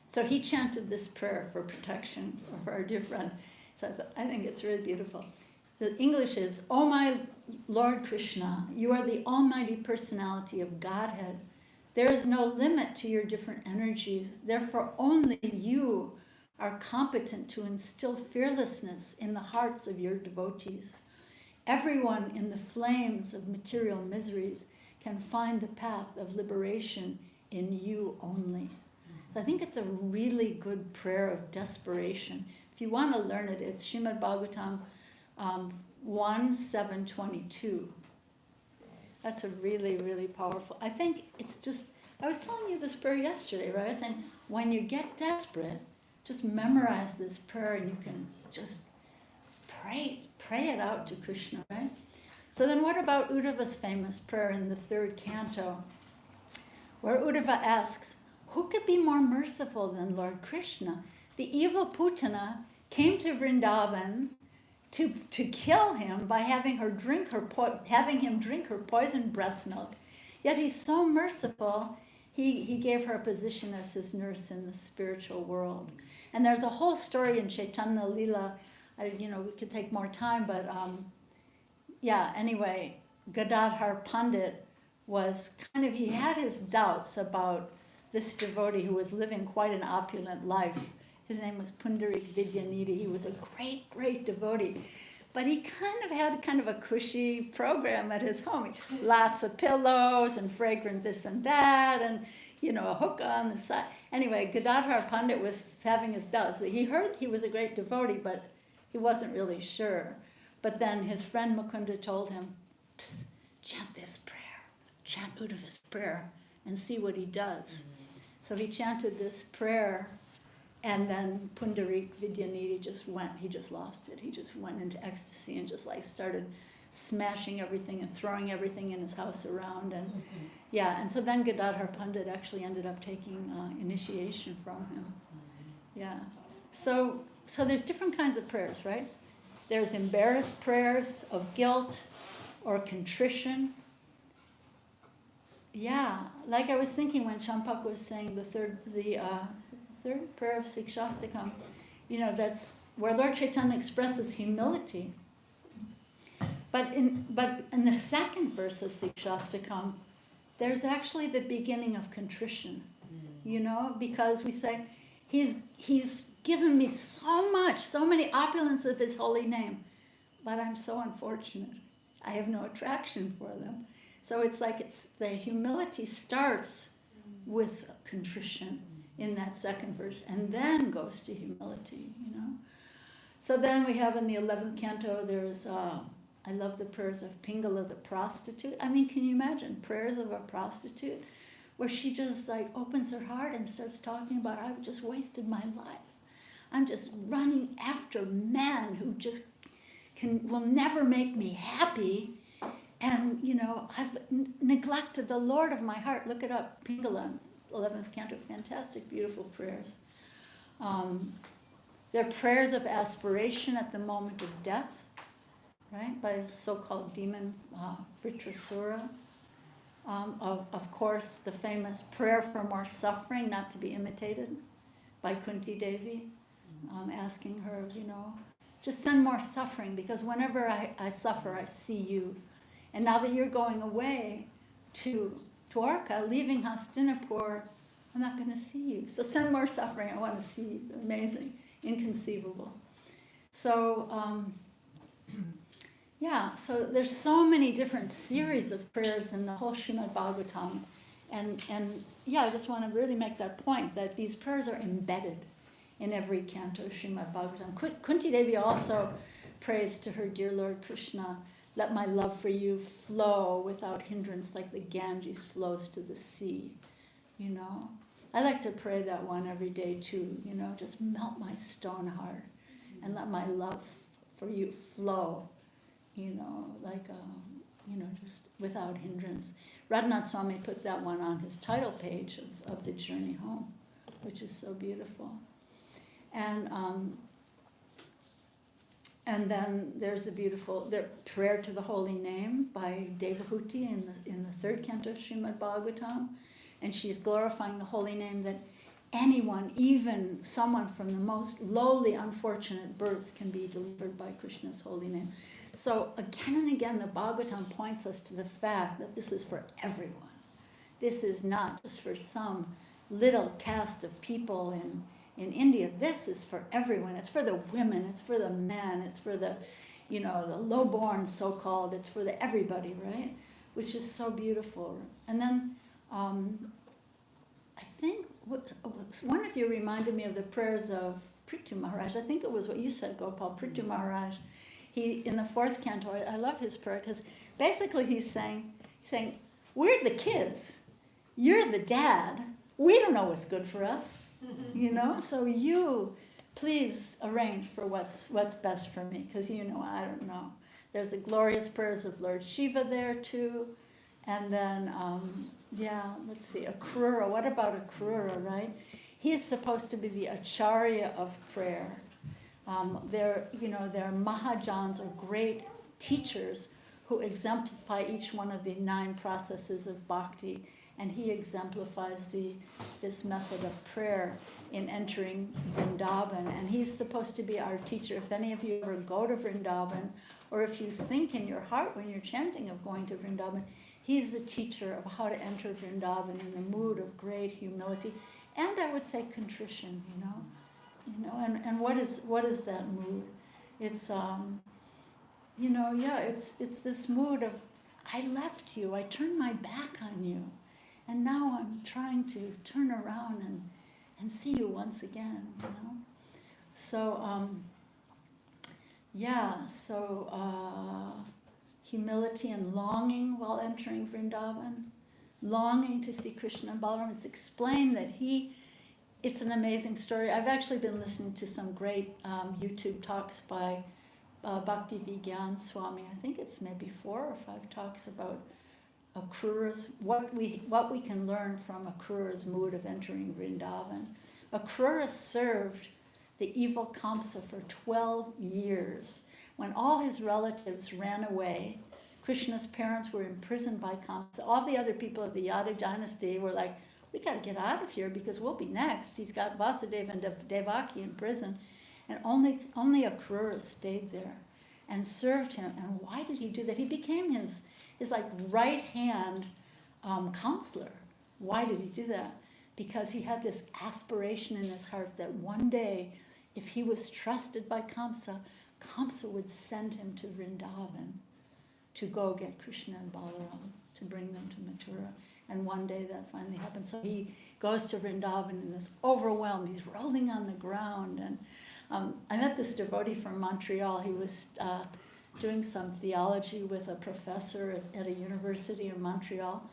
so he chanted this prayer for protection for our dear friend. So I think it's really beautiful. The English is, "O my Lord Krishna, you are the almighty personality of Godhead. There is no limit to your different energies. Therefore, only you are competent to instill fearlessness in the hearts of your devotees. Everyone in the flames of material miseries can find the path of liberation in you only." So I think it's a really good prayer of desperation. If you want to learn it, it's Srimad Bhagavatam 1:7-22. That's a really, really powerful. I think it's just, I was telling you this prayer yesterday, right? I was saying, when you get desperate, just memorize this prayer and you can just pray it out to Krishna, right? So then what about Uddhava's famous prayer in the 3rd canto, where Uddhava asks, who could be more merciful than Lord Krishna? The evil Putana came to Vrindavan to kill him by having him drink her poisoned breast milk. Yet he's so merciful, he gave her a position as his nurse in the spiritual world. And there's a whole story in Chaitanya Lila. We could take more time, but anyway, Gadadhar Pandit was he had his doubts about this devotee who was living quite an opulent life. His name was Pundarik Vidyanidhi. He was a great, great devotee. But he had a cushy program at his home. Lots of pillows and fragrant this and that, and a hookah on the side. Anyway, Gadadhar Pandit was having his doubts. He heard he was a great devotee, but he wasn't really sure. But then his friend Mukunda told him, chant this prayer, chant Uddhava's prayer, and see what he does. Mm-hmm. So he chanted this prayer, and then Pundarik Vidyanidhi he just lost it. He just went into ecstasy and just started smashing everything and throwing everything in his house around. And and so then Gadadhar Pandit actually ended up taking initiation from him. Yeah. So there's different kinds of prayers, right? There's embarrassed prayers of guilt or contrition. Yeah, like I was thinking when Champak was saying the third prayer of Sikshastakam, that's where Lord Chaitanya expresses humility. But in the 2nd verse of Sikshastakam, there's actually the beginning of contrition. Because we say, He's given me so much, so many opulence of His holy name, but I'm so unfortunate. I have no attraction for them. So it's the humility starts with contrition in that 2nd verse, and then goes to humility, So then we have in the 11th canto, there's, I I love the prayers of Pingala the prostitute. I mean, can you imagine prayers of a prostitute where she just like opens her heart and starts talking about, I've just wasted my life. I'm just running after men who just will never make me happy. And, you know, I've neglected the Lord of my heart. Look it up, Pingala, 11th canto, fantastic, beautiful prayers. They're prayers of aspiration at the moment of death, right, by so-called demon Vritrasura. Of course, the famous prayer for more suffering, not to be imitated, by Kunti Devi, asking her, you know, just send more suffering, because whenever I suffer, I see you. And now that you're going away to Dwarka, leaving Hastinapur, I'm not going to see you. So send more suffering, I want to see you. Amazing, inconceivable. So, yeah, so there's so many different series of prayers in the whole Srimad Bhagavatam. And yeah, I just want to really make that point, that these prayers are embedded in every canto of Srimad Bhagavatam. Kunti Devi also prays to her dear Lord Krishna, let my love for you flow without hindrance like the Ganges flows to the sea, you know. I like to pray that one every day too, you know, just melt my stone heart and let my love for you flow, you know, like, you know, just without hindrance. Radhanath Swami put that one on his title page of the Journey Home, which is so beautiful. And then there's a beautiful prayer to the Holy Name by Devahuti in the third canto of Srimad Bhagavatam. And she's glorifying the Holy Name, that anyone, even someone from the most lowly, unfortunate birth, can be delivered by Krishna's holy name. So again and again, the Bhagavatam points us to the fact that this is for everyone. This is not just for some little caste of people in India. This is for everyone. It's for the women, it's for the men, it's for the, you know, the low-born so-called, it's for the everybody, right? Which is so beautiful. And then I think one of you reminded me of the prayers of Prithu Maharaj. I think it was what you said, Gopal, Prithu Maharaj. He, in the fourth canto, I love his prayer, because basically he's saying, we're the kids, you're the dad, we don't know what's good for us. You know, so you please arrange for what's best for me, because you know, I don't know. There's the glorious prayers of Lord Shiva there too, and then yeah, let's see, Akrura. What about Akrura, right? He is supposed to be the acharya of prayer. They're Mahajans, or great teachers who exemplify each one of the 9 processes of bhakti. And he exemplifies this method of prayer in entering Vrindavan. And he's supposed to be our teacher. If any of you ever go to Vrindavan, or if you think in your heart when you're chanting of going to Vrindavan, he's the teacher of how to enter Vrindavan in a mood of great humility, and I would say contrition, you know. And what is that mood? It's you know, yeah, it's this mood of, I left you, I turned my back on you. And now I'm trying to turn around and see you once again, you know. So, yeah, so humility and longing while entering Vrindavan, longing to see Krishna and Balaram. It's explained that it's an amazing story. I've actually been listening to some great YouTube talks by Bhakti Vigyan Swami. I think it's maybe 4 or 5 talks about Akrura's, what we can learn from Akrura's mood of entering Vrindavan. Akrura served the evil Kamsa for 12 years. When all his relatives ran away, Krishna's parents were imprisoned by Kamsa. All the other people of the Yadav dynasty were like, we got to get out of here because we'll be next. He's got Vasudeva and Devaki in prison. And only Akrura stayed there and served him. And why did he do that? He became his like right-hand counselor. Why did he do that? Because he had this aspiration in his heart that one day, if he was trusted by Kamsa, Kamsa would send him to Vrindavan to go get Krishna and Balaram, to bring them to Mathura. And one day that finally happened. So he goes to Vrindavan and is overwhelmed. He's rolling on the ground. And I met this devotee from Montreal. He was doing some theology with a professor at a university in Montreal,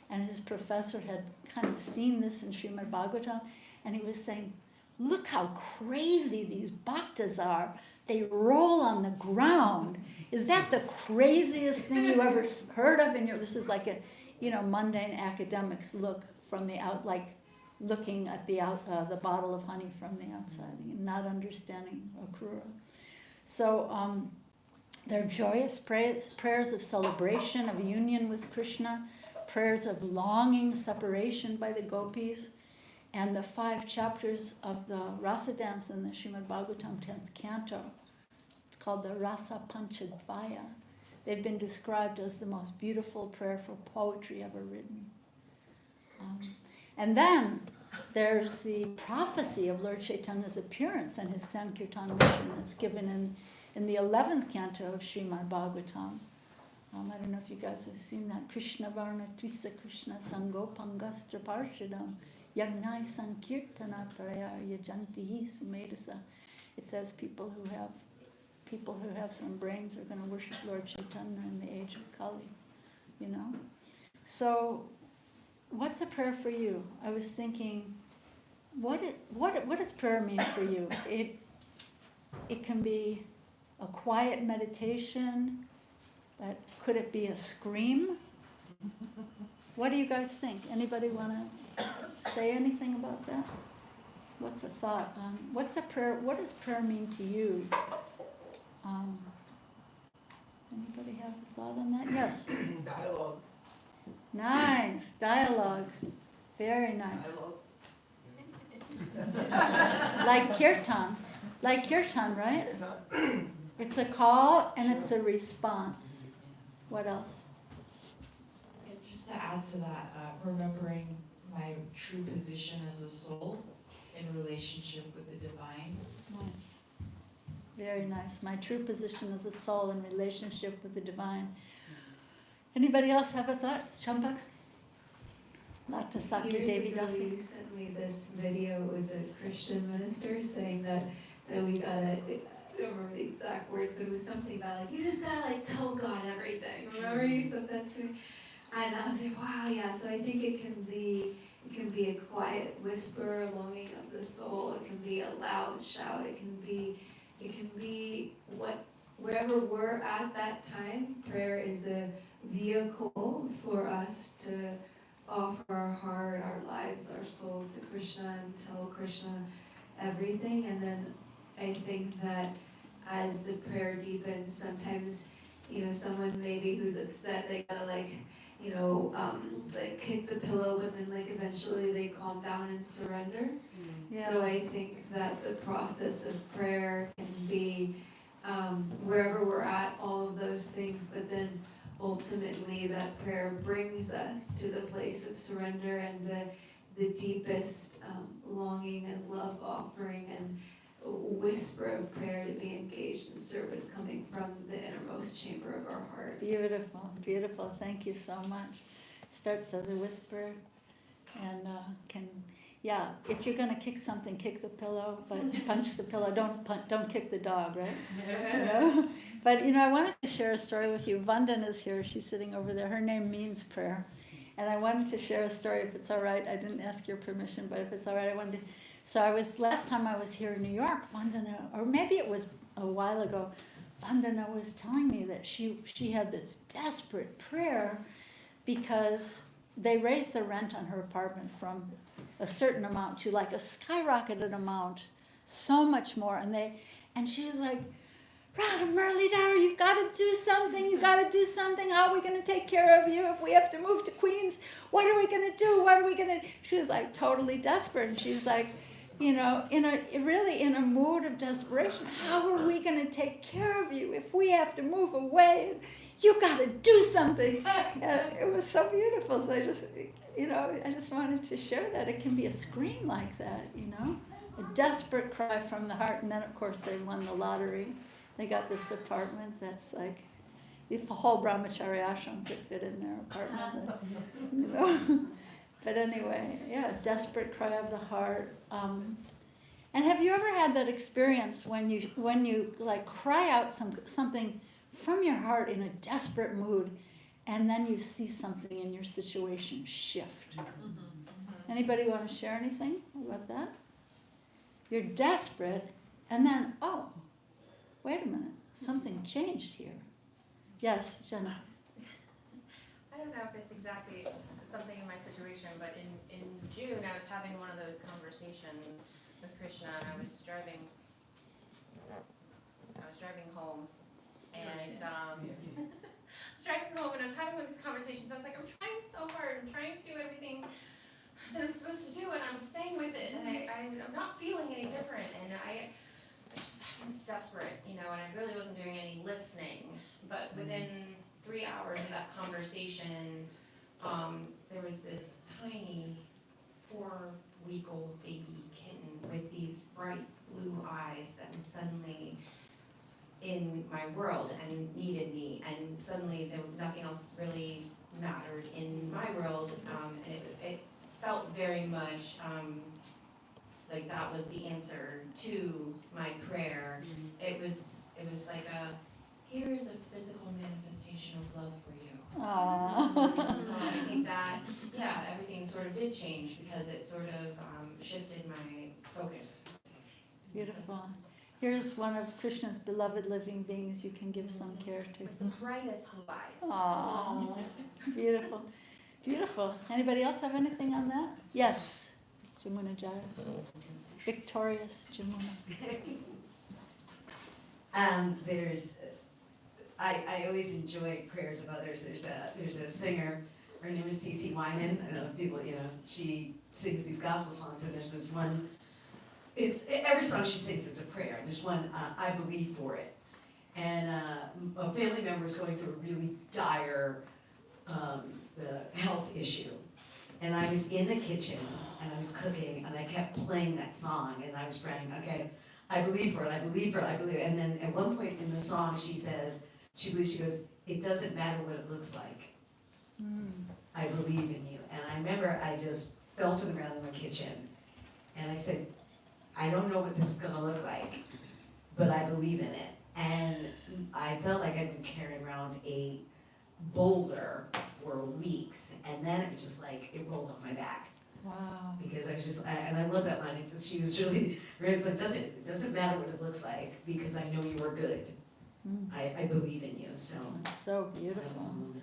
and his professor had kind of seen this in Srimad Bhagavatam, and he was saying, look how crazy these bhaktas are. They roll on the ground. Is that the craziest thing you ever heard of? This is like a, mundane academics look from the out, like looking at the bottle of honey from the outside, and not understanding Akrura. So they're joyous prayers of celebration, of union with Krishna, prayers of longing, separation by the gopis, and the 5 chapters of the Rasa dance in the Srimad Bhagavatam 10th canto. It's called the Rasa Panchadvaya. They've been described as the most beautiful prayer for poetry ever written. And then there's the prophecy of Lord Chaitanya's appearance and his Sankirtan mission. It's given in the 11th canto of Srimad Bhagavatam. I don't know if you guys have seen that. Krishna Varna Tvisa Krishna Sango Pangastra Parshadam Yagnai Sankirtana Paraya Yajanti Sumedasa. It says people who have some brains are going to worship Lord Chaitanya in the age of Kali. So what's a prayer for you? I was thinking, what does prayer mean for you? It can be a quiet meditation, but could it be a scream? What do you guys think? Anybody want to say anything about that? What's a thought? What's a prayer? What does prayer mean to you? Anybody have a thought on that? Yes. Dialogue. Nice dialogue. Very nice. Like kirtan, right? It's a call and it's a response. What else? Yeah, just to add to that, remembering my true position as a soul in relationship with the divine. Nice. Very nice. My true position as a soul in relationship with the divine. Anybody else have a thought? Champak? Lata Saki Devi Years ago, Jasi. you sent me this video. It was a Christian minister saying that we gotta, I don't remember the exact words, but it was something about like, you just gotta like tell God everything. Remember you said that to me? And I was like, wow, yeah. So I think it can be a quiet whisper, a longing of the soul. It can be a loud shout. It can be wherever we're at that time. Prayer is a vehicle for us to offer our heart, our lives, our soul to Krishna and tell Krishna everything. And then I think that as the prayer deepens, sometimes, someone maybe who's upset, they gotta like kick the pillow, but then like eventually they calm down and surrender. Yeah. So I think that the process of prayer can be wherever we're at, all of those things, but then ultimately that prayer brings us to the place of surrender and the deepest longing and love offering and whisper of prayer to be engaged in service coming from the innermost chamber of our heart. Beautiful, beautiful. Thank you so much. Starts as a whisper and if you're going to kick something, kick the pillow, but punch the pillow. Don't kick the dog, right? But I wanted to share a story with you. Vandan is here. She's sitting over there. Her name means prayer. And I wanted to share a story, if it's all right. I didn't ask your permission, but if it's all right, I wanted to. So last time I was here in New York, Vandana, or maybe it was a while ago, Vandana was telling me that she had this desperate prayer because they raised the rent on her apartment from a certain amount to like a skyrocketed amount, so much more. And she was like, Radha Muralidhar, you've got to do something. How are we going to take care of you if we have to move to Queens? What are we going to do? She was like totally desperate. And she's like, in a mood of desperation. How are we going to take care of you if we have to move away? You got to do something. It was so beautiful. So I just wanted to share that. It can be a scream like that, a desperate cry from the heart. And then, of course, they won the lottery. They got this apartment that's like, if the whole brahmachari ashram could fit in their apartment, But anyway, desperate cry of the heart. And have you ever had that experience when you like cry out something from your heart in a desperate mood, and then you see something in your situation shift. Anybody want to share anything about that? You're desperate, and then, oh, wait a minute, something changed here. Yes, Jenna. I don't know if it's exactly something in my situation, but in June, I was having one of those conversations with Krishna, and I was driving home, and I was driving home, and I was having one of these conversations. I was like, I'm trying so hard. I'm trying to do everything that I'm supposed to do, and I'm staying with it, and I'm not feeling any different, and I was just desperate, and I really wasn't doing any listening. But within 3 hours of that conversation, there was this tiny 4-week-old baby kitten with these bright blue eyes that was suddenly in my world and needed me, and suddenly nothing else really mattered in my world, and it felt very much like that was the answer to my prayer. It was like here is a physical manifestation of love for you. Aww. So I think that, everything sort of did change because it sort of shifted my focus. Beautiful. Here's one of Krishna's beloved living beings you can give some care to. With the brightest blue eyes. Aww. Beautiful. Beautiful. Anybody else have anything on that? Yes. Jamuna Jaya. Victorious Jamuna. I always enjoy prayers of others. There's a singer, her name is CeCe Wyman. I don't know if people, she sings these gospel songs, and there's this one, every song she sings is a prayer. There's one, I believe for it. And a family member is going through a really dire health issue. And I was in the kitchen, and I was cooking, and I kept playing that song, and I was praying, okay, I believe for it, I believe for it, I believe it. And then at one point in the song, she says, she goes, it doesn't matter what it looks like. I believe in you. And I remember I just fell to the ground in my kitchen, and I said, I don't know what this is gonna look like, but I believe in it. And I felt like I'd been carrying around a boulder for weeks, and then it was just like, it rolled off my back. Wow. Because I was just, and I love that line, she was really, it's like, it doesn't matter what it looks like, because I know you are good. I believe in you, so. That's so beautiful.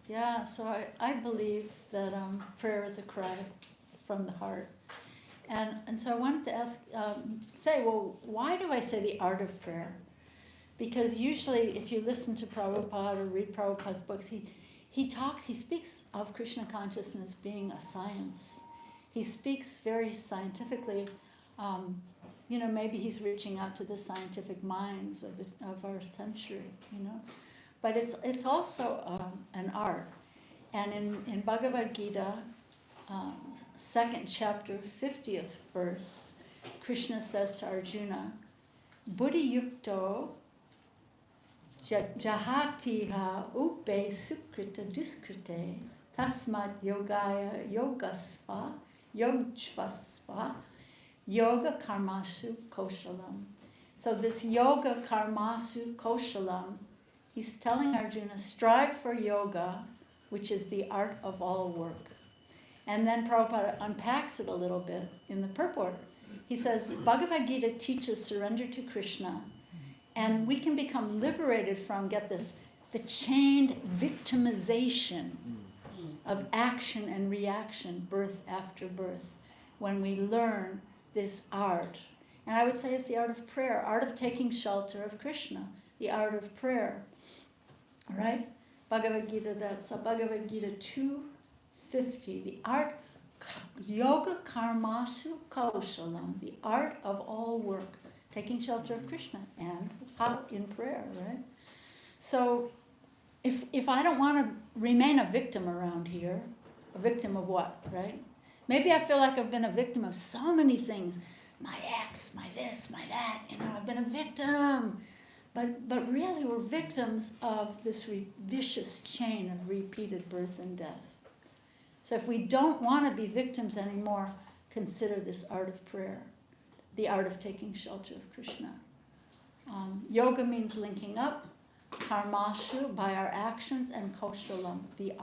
Yeah, so I believe that prayer is a cry from the heart. And so I wanted to ask, why do I say the art of prayer? Because usually if you listen to Prabhupada or read Prabhupada's books, he speaks of Krishna consciousness being a science. He speaks very scientifically. Maybe he's reaching out to the scientific minds of our century, But it's also an art. And in Bhagavad Gita, 2nd chapter, 50th verse, Krishna says to Arjuna, Buddhi yukto jahatiha upe sukrita duskrite tasmad yogaya yogshvasva yoga karmasu koshalam. So this yoga karmasu koshalam, he's telling Arjuna, strive for yoga, which is the art of all work. And then Prabhupada unpacks it a little bit in the purport. He says, Bhagavad Gita teaches surrender to Krishna, and we can become liberated from, get this, the chained victimization of action and reaction, birth after birth, when we learn this art. And I would say it's the art of prayer, art of taking shelter of Krishna, the art of prayer. All right? Bhagavad Gita, that's Bhagavad Gita 2:50. The art, yoga karmasu kaushalam, the art of all work, taking shelter of Krishna, and how in prayer, right? So if I don't want to remain a victim around here, a victim of what, right? Maybe I feel like I've been a victim of so many things. My ex, my this, my that, I've been a victim. But really we're victims of this vicious chain of repeated birth and death. So if we don't want to be victims anymore, consider this art of prayer, the art of taking shelter of Krishna. Yoga means linking up. karmashu, by our actions, and koshalam, the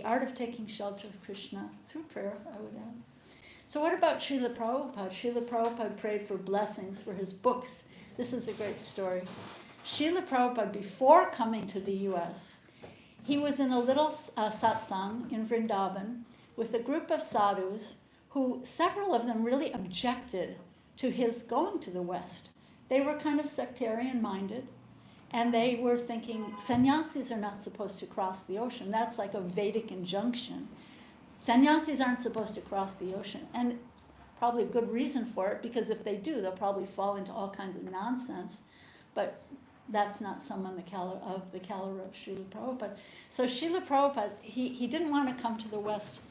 art of taking shelter of Krishna through prayer, I would add. So what about Srila Prabhupada? Srila Prabhupada prayed for blessings for his books. This is a great story. Srila Prabhupada, before coming to the U.S., he was in a little satsang in Vrindavan with a group of sadhus who, several of them really objected to his going to the West. They were kind of sectarian-minded, and they were thinking, sannyasis are not supposed to cross the ocean. That's like a Vedic injunction. Sannyasis aren't supposed to cross the ocean, and probably a good reason for it, because if they do, they'll probably fall into all kinds of nonsense. But that's not someone of the caliber of Srila Prabhupada. So Srila Prabhupada, he didn't want to come to the West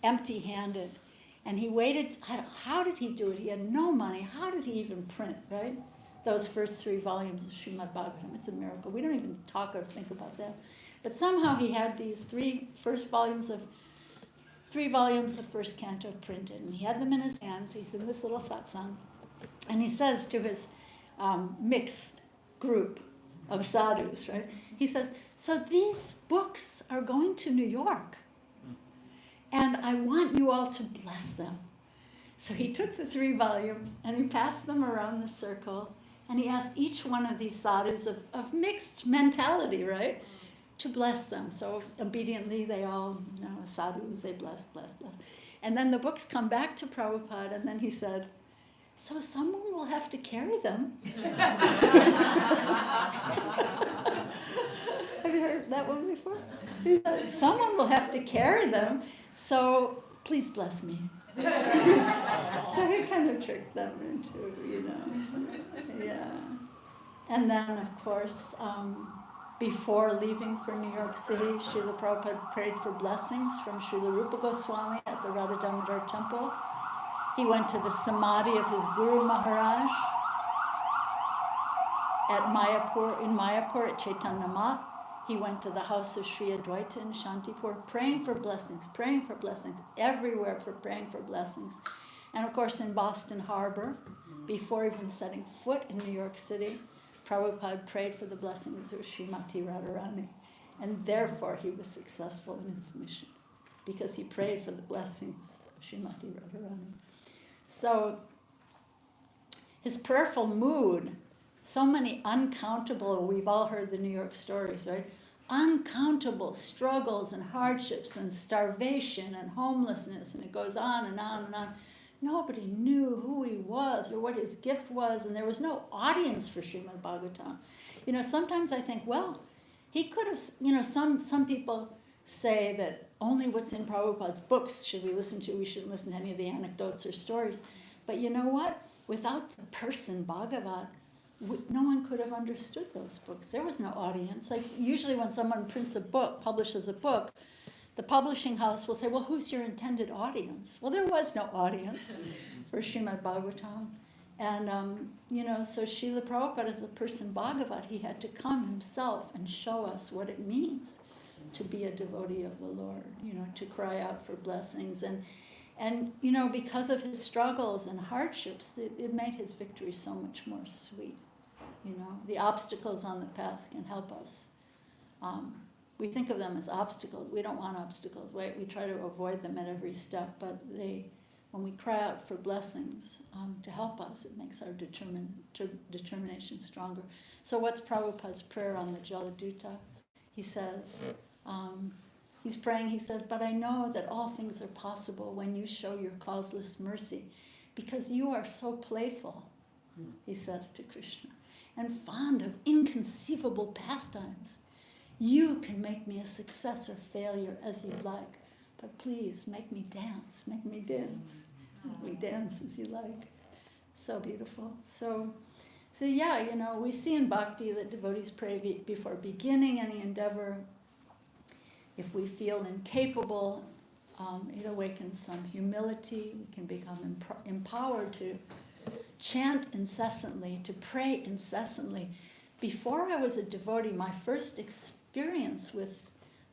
empty-handed. And he waited. How did he do it? He had no money. How did he even print, right? Those first 3 volumes of Srimad Bhagavatam. It's a miracle. We don't even talk or think about that. But somehow he had these 3 volumes of first canto printed. And he had them in his hands. He's in this little satsang. And he says to his mixed group of sadhus, right? He says, so these books are going to New York. And I want you all to bless them. So he took the 3 volumes and he passed them around the circle. And he asked each one of these sadhus of mixed mentality, right, to bless them. So obediently they all, sadhus, they bless. And then the books come back to Prabhupada, and then he said, so someone will have to carry them. Have you heard that one before? He said, someone will have to carry them, so please bless me. So he kind of tricked them into, yeah. And then, of course, before leaving for New York City, Srila Prabhupada prayed for blessings from Srila Rupa Goswami at the Radha Damodar temple. He went to the samadhi of his Guru Maharaj at Mayapur at Chaitanya Math. He went to the house of Sri Advaita in Shantipur, praying for blessings, everywhere for praying for blessings. And of course in Boston Harbor, before even setting foot in New York City, Prabhupada prayed for the blessings of Srimati Radharani. And therefore he was successful in his mission, because he prayed for the blessings of Srimati Radharani. So his prayerful mood, so many uncountable, we've all heard the New York stories, right? Uncountable struggles and hardships and starvation and homelessness, and it goes on and on and on. Nobody knew who he was or what his gift was, and there was no audience for Srimad Bhagavatam. Sometimes I think, well, he could have, some people say that only what's in Prabhupada's books should we listen to. We shouldn't listen to any of the anecdotes or stories. But you know what? Without the person Bhagavat, no one could have understood those books. There was no audience. Like usually when someone prints a book, publishes a book, the publishing house will say, well, who's your intended audience? Well, there was no audience for Srimad Bhagavatam. And, so Srila Prabhupada, as the person Bhagavat, he had to come himself and show us what it means to be a devotee of the Lord, to cry out for blessings. And because of his struggles and hardships, it made his victory so much more sweet. The obstacles on the path can help us. We think of them as obstacles. We don't want obstacles. We try to avoid them at every step, but when we cry out for blessings to help us, it makes our determination stronger. So what's Prabhupada's prayer on the Jaladuta? He says, he's praying, he says, but I know that all things are possible when you show your causeless mercy, because you are so playful, he says to Krishna, and fond of inconceivable pastimes. You can make me a success or failure as you like, but please make me dance, make me dance as you like. So beautiful. So yeah, we see in Bhakti that devotees pray before beginning any endeavor. If we feel incapable, it awakens some humility. We can become empowered to chant incessantly, to pray incessantly. Before I was a devotee, my first experience with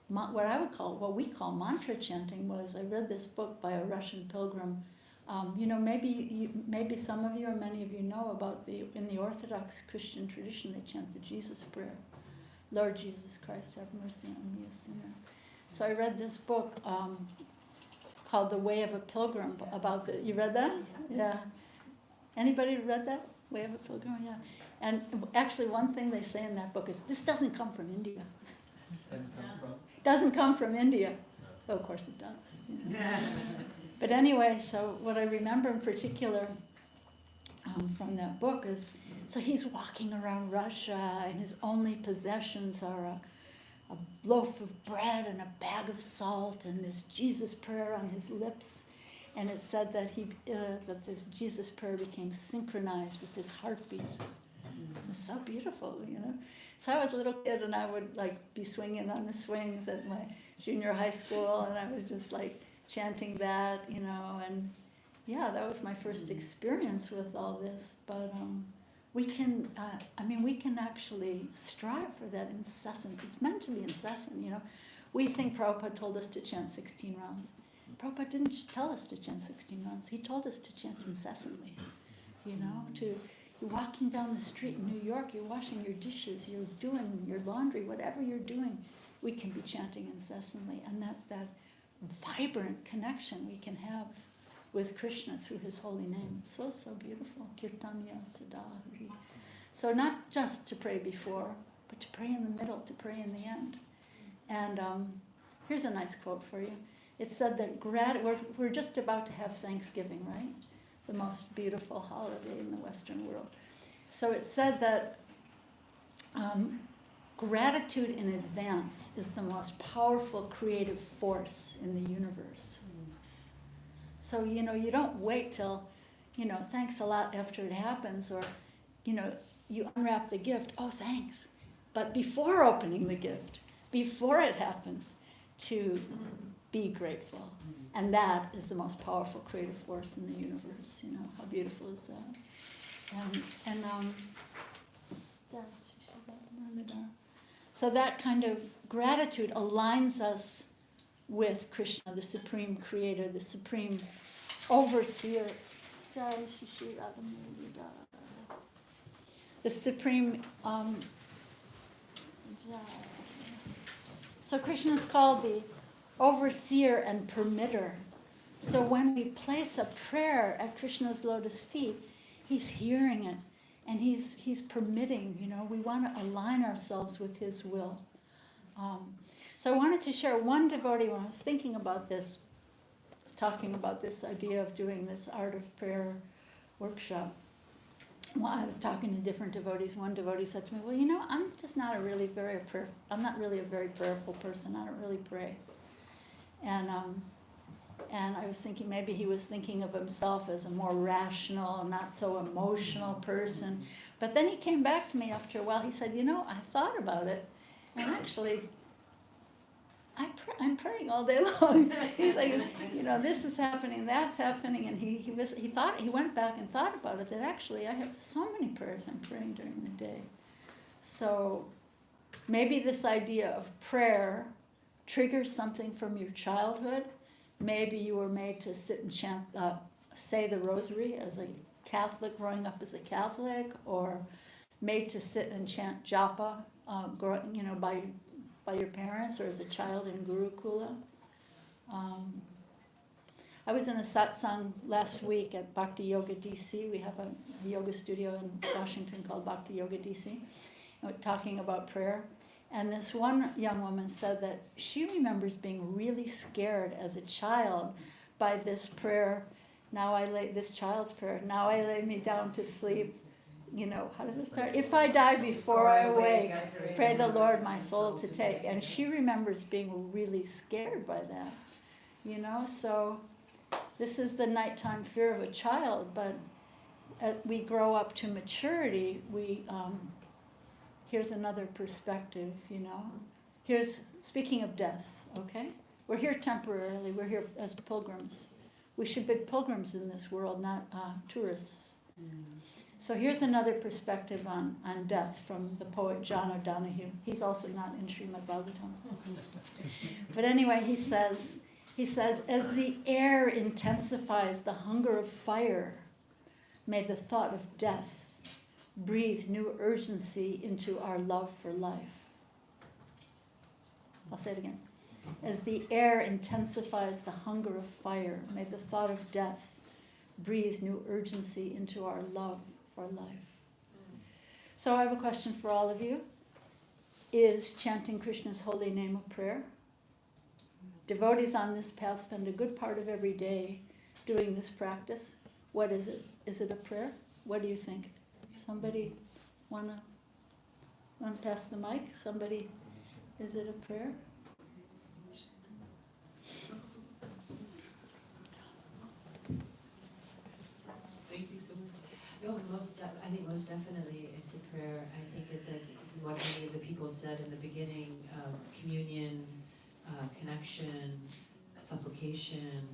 what we call mantra chanting was, I read this book by a Russian pilgrim, Maybe some of you or many of you know about in the Orthodox Christian tradition they chant the Jesus prayer. Lord Jesus Christ, have mercy on me, a sinner. So I read this book called The Way of a Pilgrim about you read that? Yeah. Anybody read that? Way of a Pilgrim? Yeah. And actually one thing they say in that book is, this doesn't come from India. Doesn't come from India. Well, of course it does. But anyway, so what I remember in particular from that book is, so he's walking around Russia and his only possessions are a loaf of bread and a bag of salt and this Jesus prayer on his lips. And it said that that this Jesus prayer became synchronized with his heartbeat. It was so beautiful, So I was a little kid and I would be swinging on the swings at my junior high school and I was just chanting that, and yeah, that was my first experience with all this. But we can actually strive for that incessant. It's meant to be incessant, We think Prabhupada told us to chant 16 rounds. Prabhupada didn't tell us to chant 16 rounds. He told us to chant incessantly, You're walking down the street in New York, you're washing your dishes, you're doing your laundry, whatever you're doing, we can be chanting incessantly. And that's that vibrant connection we can have with Krishna through his holy name. It's so, so beautiful. Kirtanya Sadhari. So not just to pray before, but to pray in the middle, to pray in the end. And here's a nice quote for you. It said that we're just about to have Thanksgiving, right? The most beautiful holiday in the Western world. So it said that gratitude in advance is the most powerful creative force in the universe. So, you don't wait till, thanks a lot after it happens, or, you unwrap the gift, oh, thanks. But before opening the gift, before it happens, to be grateful. And that is the most powerful creative force in the universe. How beautiful is that? So that kind of gratitude aligns us with Krishna, the supreme creator, the supreme overseer. The supreme. So Krishna is called the overseer and permitter. So when we place a prayer at Krishna's lotus feet, he's hearing it and he's permitting, we want to align ourselves with his will. So I wanted to share one devotee when I was thinking about this, talking about this idea of doing this Art of Prayer workshop. Well, I was talking to different devotees. One devotee said to me, well, I'm just not I'm not really a very prayerful person. I don't really pray. And I was thinking maybe he was thinking of himself as a more rational, not so emotional person. But then he came back to me after a while. He said, I thought about it, and actually, I'm praying all day long. He's like, this is happening, that's happening, and he went back and thought about it. That actually, I have so many prayers I'm praying during the day. So maybe this idea of prayer triggers something from your childhood. Maybe you were made to sit and chant, say the rosary as a Catholic, growing up as a Catholic, or made to sit and chant japa, by your parents, or as a child in Gurukula. I was in a satsang last week at Bhakti Yoga DC. We have a yoga studio in Washington called Bhakti Yoga DC, and we're talking about prayer. And this one young woman said that she remembers being really scared as a child by this prayer. This child's prayer. Now I lay me down to sleep. How does it start? If I die before I awake, pray the Lord my soul to take. And she remembers being really scared by that. So this is the nighttime fear of a child, but as we grow up to maturity, here's another perspective, Here's, speaking of death, okay? We're here temporarily, we're here as pilgrims. We should be pilgrims in this world, not tourists. So here's another perspective on death from the poet John O'Donohue. He's also not in Srimad Bhagavatam. But anyway, he says, He says, as the air intensifies the hunger of fire, may the thought of death breathe new urgency into our love for life. I'll say it again. As the air intensifies the hunger of fire, may the thought of death breathe new urgency into our love for life. So I have a question for all of you. Is chanting Krishna's holy name a prayer? Devotees on this path spend a good part of every day doing this practice. What is it? Is it a prayer? What do you think? Somebody wanna pass the mic? Somebody, is it a prayer? Thank you so much. No, I think most definitely it's a prayer. I think it's what many of the people said in the beginning, communion, connection, supplication,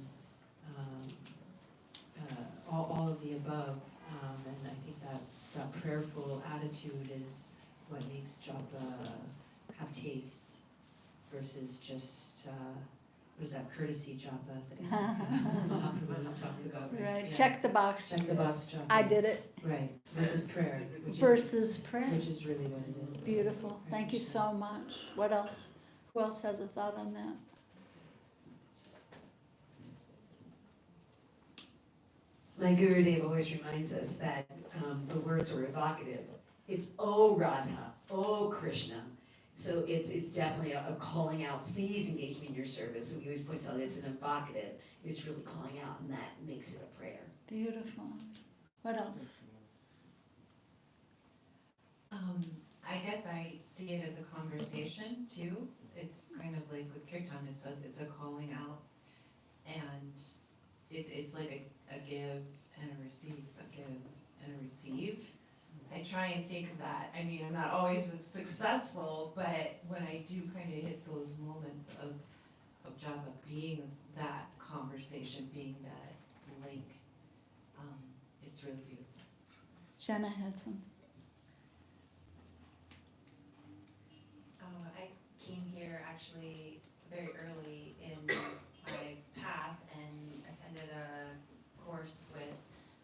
all of the above. And I think that prayerful attitude is what makes japa have taste versus just what is that, courtesy japa that Mahaprabhu talks about, right? Right, Yeah. check the box. Check the box japa. I did it. Right, versus prayer. Versus is, prayer. Which is really what it is. Beautiful. Thank you so much. What else? Who else has a thought on that? My Gurudev always reminds us that the words are evocative. It's "Oh Radha, oh Krishna." So it's definitely a calling out. Please engage me in your service. So he always points out it's an evocative. It's really calling out, and that makes it a prayer. Beautiful. What else? I guess I see it as a conversation too. It's kind of like with kirtan, it's a calling out, and it's like a give and a receive, a give and a receive. I try and think of that. I mean, I'm not always successful, but when I do kind of hit those moments of japa, being that conversation, being that link, it's really beautiful. Jenna had something. I came here actually very early in my path and attended a course with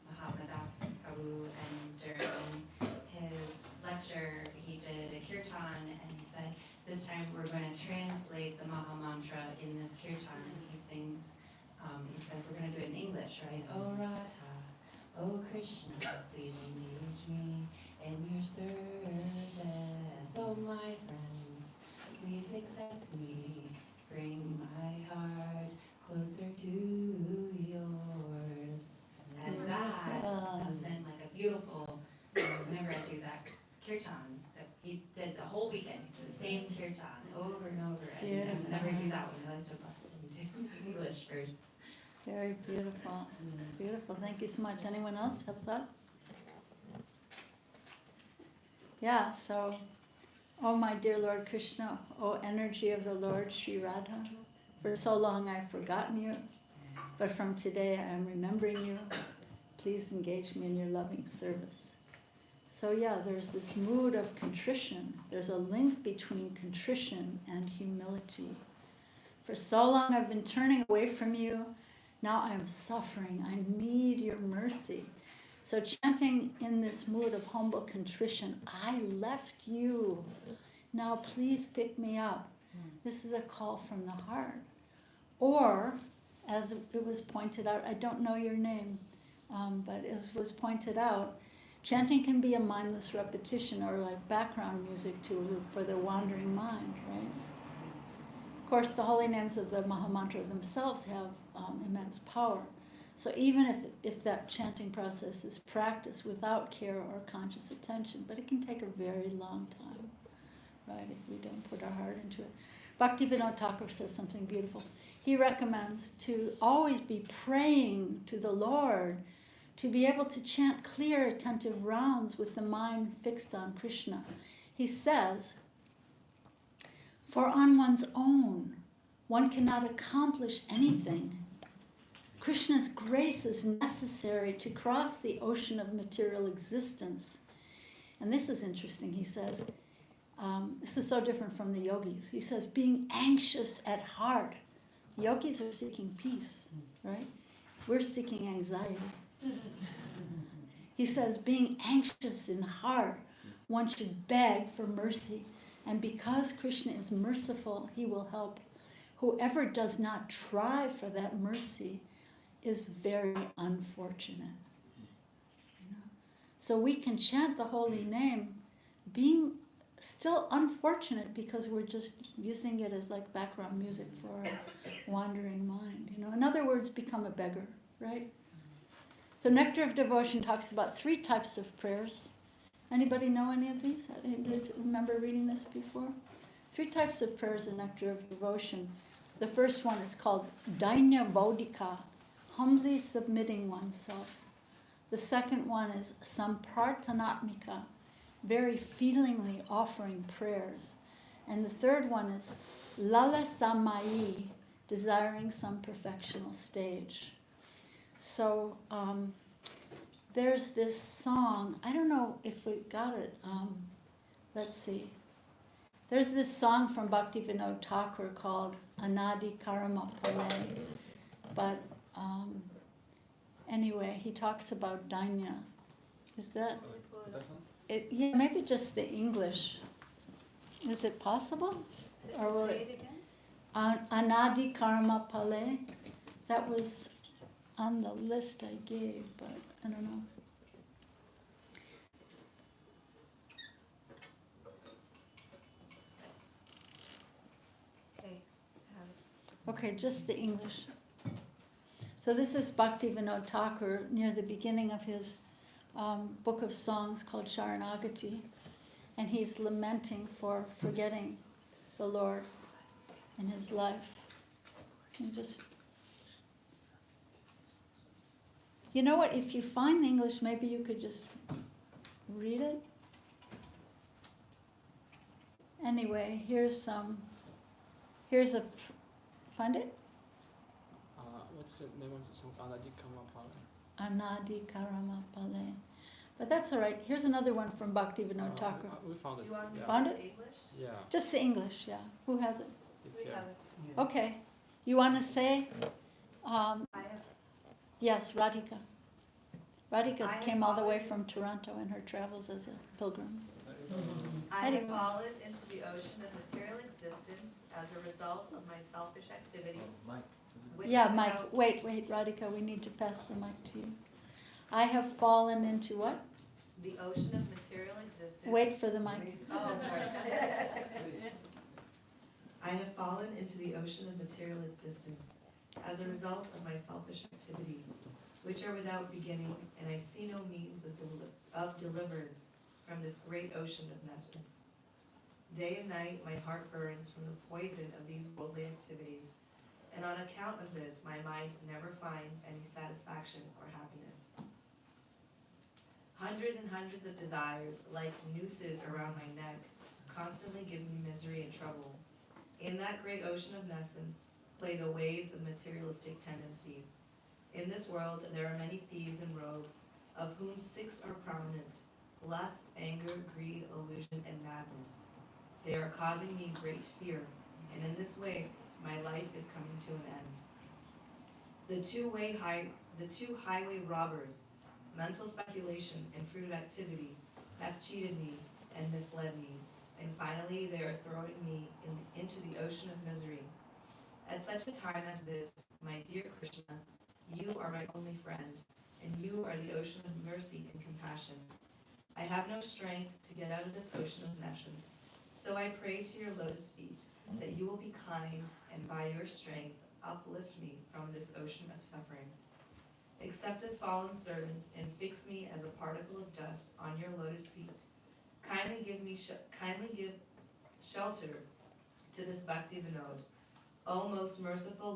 Mahatma Das Prabhu, and during his lecture he did a kirtan, and he said, this time we're going to translate the Maha Mantra in this kirtan, and he sings, he said, we're going to do it in English, right? Oh Radha, oh Krishna, please engage me in your service. Oh my friends, please accept me, bring my heart closer to yours. And that has been like a beautiful, whenever I do that kirtan, that he did the whole weekend, the same kirtan over and over. And whenever I do that one, I like to bust into English version. Very beautiful. Beautiful. Thank you so much. Anyone else have a thought? Yeah, so, oh my dear Lord Krishna, oh energy of the Lord Sri Radha, for so long I've forgotten you, but from today I am remembering you. Please engage me in your loving service. So yeah, there's this mood of contrition. There's a link between contrition and humility. For so long I've been turning away from you. Now I am suffering. I need your mercy. So chanting in this mood of humble contrition, I left you. Now please pick me up. This is a call from the heart. Or, as it was pointed out, I don't know your name, but as was pointed out, chanting can be a mindless repetition or like background music for the wandering mind, right? Of course, the holy names of the Maha Mantra themselves have immense power. So even if that chanting process is practiced without care or conscious attention, but it can take a very long time, right, if we don't put our heart into it. Bhaktivinoda Thakur says something beautiful. He recommends to always be praying to the Lord, to be able to chant clear, attentive rounds with the mind fixed on Krishna. He says, for on one's own, one cannot accomplish anything. Krishna's grace is necessary to cross the ocean of material existence. And this is interesting, he says. This is so different from the yogis. He says, being anxious at heart, Yogis are seeking peace, right? We're seeking anxiety. He says, being anxious in heart, one should beg for mercy. And because Krishna is merciful, he will help. Whoever does not try for that mercy is very unfortunate. So we can chant the holy name being still unfortunate because we're just using it as like background music for a wandering mind. In other words, become a beggar, right? So Nectar of Devotion talks about 3 types of prayers. Anybody know any of these? Anybody remember reading this before? 3 types of prayers in Nectar of Devotion. The first one is called Dainya Vodika, humbly submitting oneself. The second one is Samprarthanatmika, very feelingly offering prayers. And the third one is Lalasamayi, desiring some perfectional stage. So there's this song, I don't know if we got it, let's see. There's this song from Bhaktivinoda Thakur called Anadi Karma Pale, but anyway, he talks about Danya. Is that? Yeah, maybe just the English. Is it possible? Or will Say it again. Anadi Karma Pale. That was on the list I gave, but I don't know. Okay, just the English. So this is Bhaktivinoda Thakur near the beginning of his book of songs called Sharanagati, and he's lamenting for forgetting the Lord in his life. And just, you know what? If you find the English, maybe you could just read it. Anyway, here's a. Find it? What's the name of the song? Anadi Karma Pale. Anadi Karma Pale. But that's all right. Here's another one from Bhaktivinoda Thakur. We found it. Do you want me to Found read it? English? Yeah, Just the English, yeah. Who has it? it's We here. have it. Okay. You want to say? I have Yes, Radhika. Radhika I came all the way followed- from Toronto in her travels as a pilgrim. I have Anyway. fallen into the ocean of material existence as a result of my selfish activities. Which Yeah, are Mike. without- Wait, Radhika, we need to pass the mic to you. I have fallen into what? The ocean of material existence. Wait for the mic. Oh, sorry. I have fallen into the ocean of material existence as a result of my selfish activities, which are without beginning, and I see no means of deliverance from this great ocean of nescience. Day and night my heart burns from the poison of these worldly activities, and on account of this my mind never finds any satisfaction or happiness. Hundreds and hundreds of desires, like nooses around my neck, constantly give me misery and trouble. In that great ocean of nescience play the waves of materialistic tendency. In this world there are many thieves and rogues, of whom 6 are prominent: lust, anger, greed, illusion, and madness. They are causing me great fear, and in this way my life is coming to an end. The two highway robbers, mental speculation and fruitive activity, have cheated me and misled me, and finally they are throwing me into the ocean of misery. At such a time as this, my dear Krishna, you are my only friend, and you are the ocean of mercy and compassion. I have no strength to get out of this ocean of nescience, so I pray to your lotus feet that you will be kind and by your strength uplift me from this ocean of suffering. Accept this fallen servant and fix me as a particle of dust on your lotus feet. Kindly give shelter to this Bhakti Vinod. O most merciful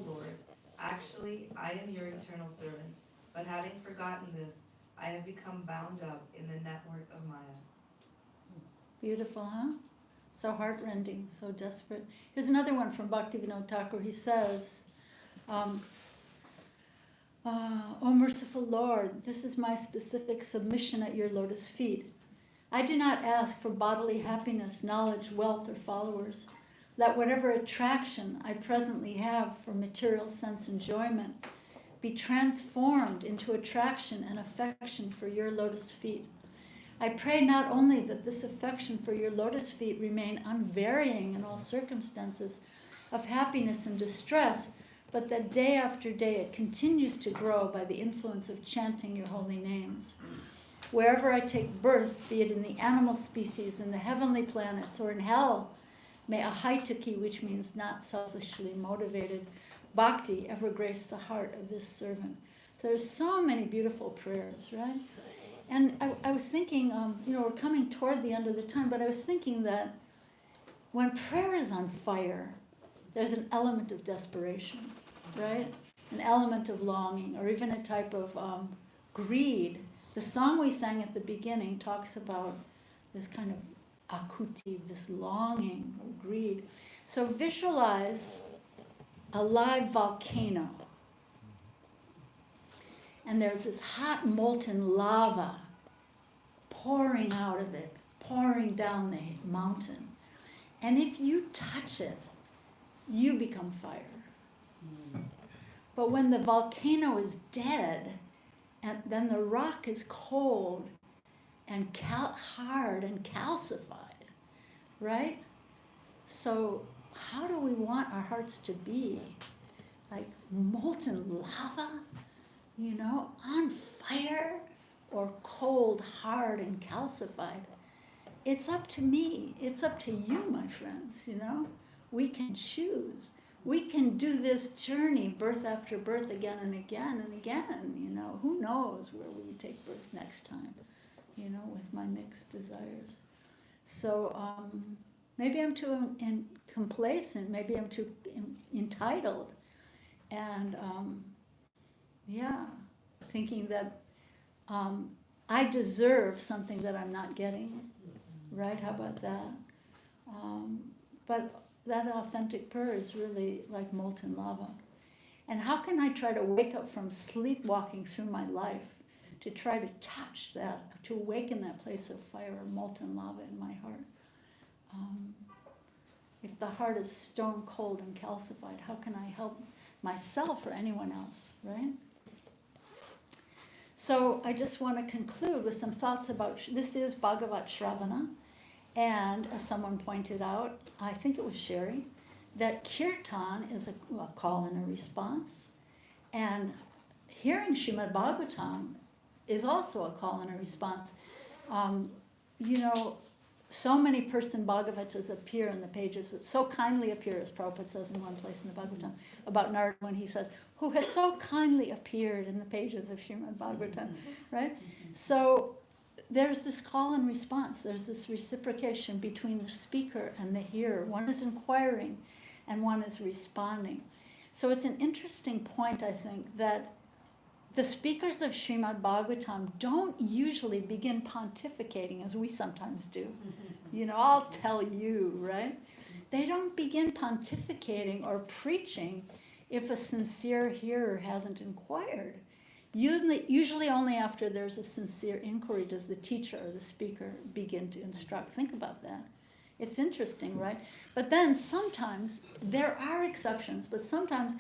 Lord, actually I am your eternal servant, but having forgotten this, I have become bound up in the network of Maya. Beautiful, huh? So heartrending, so desperate. Here's another one from Bhaktivinoda Thakur. He says, O merciful Lord, this is my specific submission at your lotus feet. I do not ask for bodily happiness, knowledge, wealth, or followers. Let whatever attraction I presently have for material sense enjoyment be transformed into attraction and affection for your lotus feet. I pray not only that this affection for your lotus feet remain unvarying in all circumstances of happiness and distress, but that day after day it continues to grow by the influence of chanting your holy names. Wherever I take birth, be it in the animal species, in the heavenly planets, or in hell, may ahaitaki, which means not selfishly motivated, bhakti ever grace the heart of this servant. So there's so many beautiful prayers, right? And I was thinking, we're coming toward the end of the time, but I was thinking that when prayer is on fire, there's an element of desperation, right? An element of longing, or even a type of greed. The song we sang at the beginning talks about this kind of akuti, this longing or greed. So visualize a live volcano. And there's this hot molten lava pouring out of it, pouring down the mountain. And if you touch it, you become fire. But when the volcano is dead, and then the rock is cold and hard and calcified, right? So how do we want our hearts to be? Like molten lava, on fire, or cold, hard, and calcified? It's up to me. It's up to you, my friends, We can choose. We can do this journey, birth after birth, again and again and again, Who knows where we take birth next time, with my mixed desires. So maybe I'm too complacent. Maybe I'm too entitled. And thinking that I deserve something that I'm not getting, right? How about that? But that authentic prayer is really like molten lava. And how can I try to wake up from sleepwalking through my life to try to touch that, to awaken that place of fire or molten lava in my heart? If the heart is stone cold and calcified, how can I help myself or anyone else, right? So I just want to conclude with some thoughts about, this is Bhagavat Shravana, and as someone pointed out, I think it was Sherry, that kirtan is a call and a response, and hearing Srimad Bhagavatam is also a call and a response. So many person Bhagavatas appear in the pages, that so kindly appear, as Prabhupada says in one place in the Bhagavatam, about Narada when he says, who has so kindly appeared in the pages of Srimad Bhagavatam, right? So there's this call and response. There's this reciprocation between the speaker and the hearer. One is inquiring and one is responding. So it's an interesting point, I think, that the speakers of Srimad Bhagavatam don't usually begin pontificating as we sometimes do. I'll tell you, right? They don't begin pontificating or preaching if a sincere hearer hasn't inquired. Usually only after there's a sincere inquiry does the teacher or the speaker begin to instruct. Think about that. It's interesting, right? But then sometimes, there are exceptions, but sometimes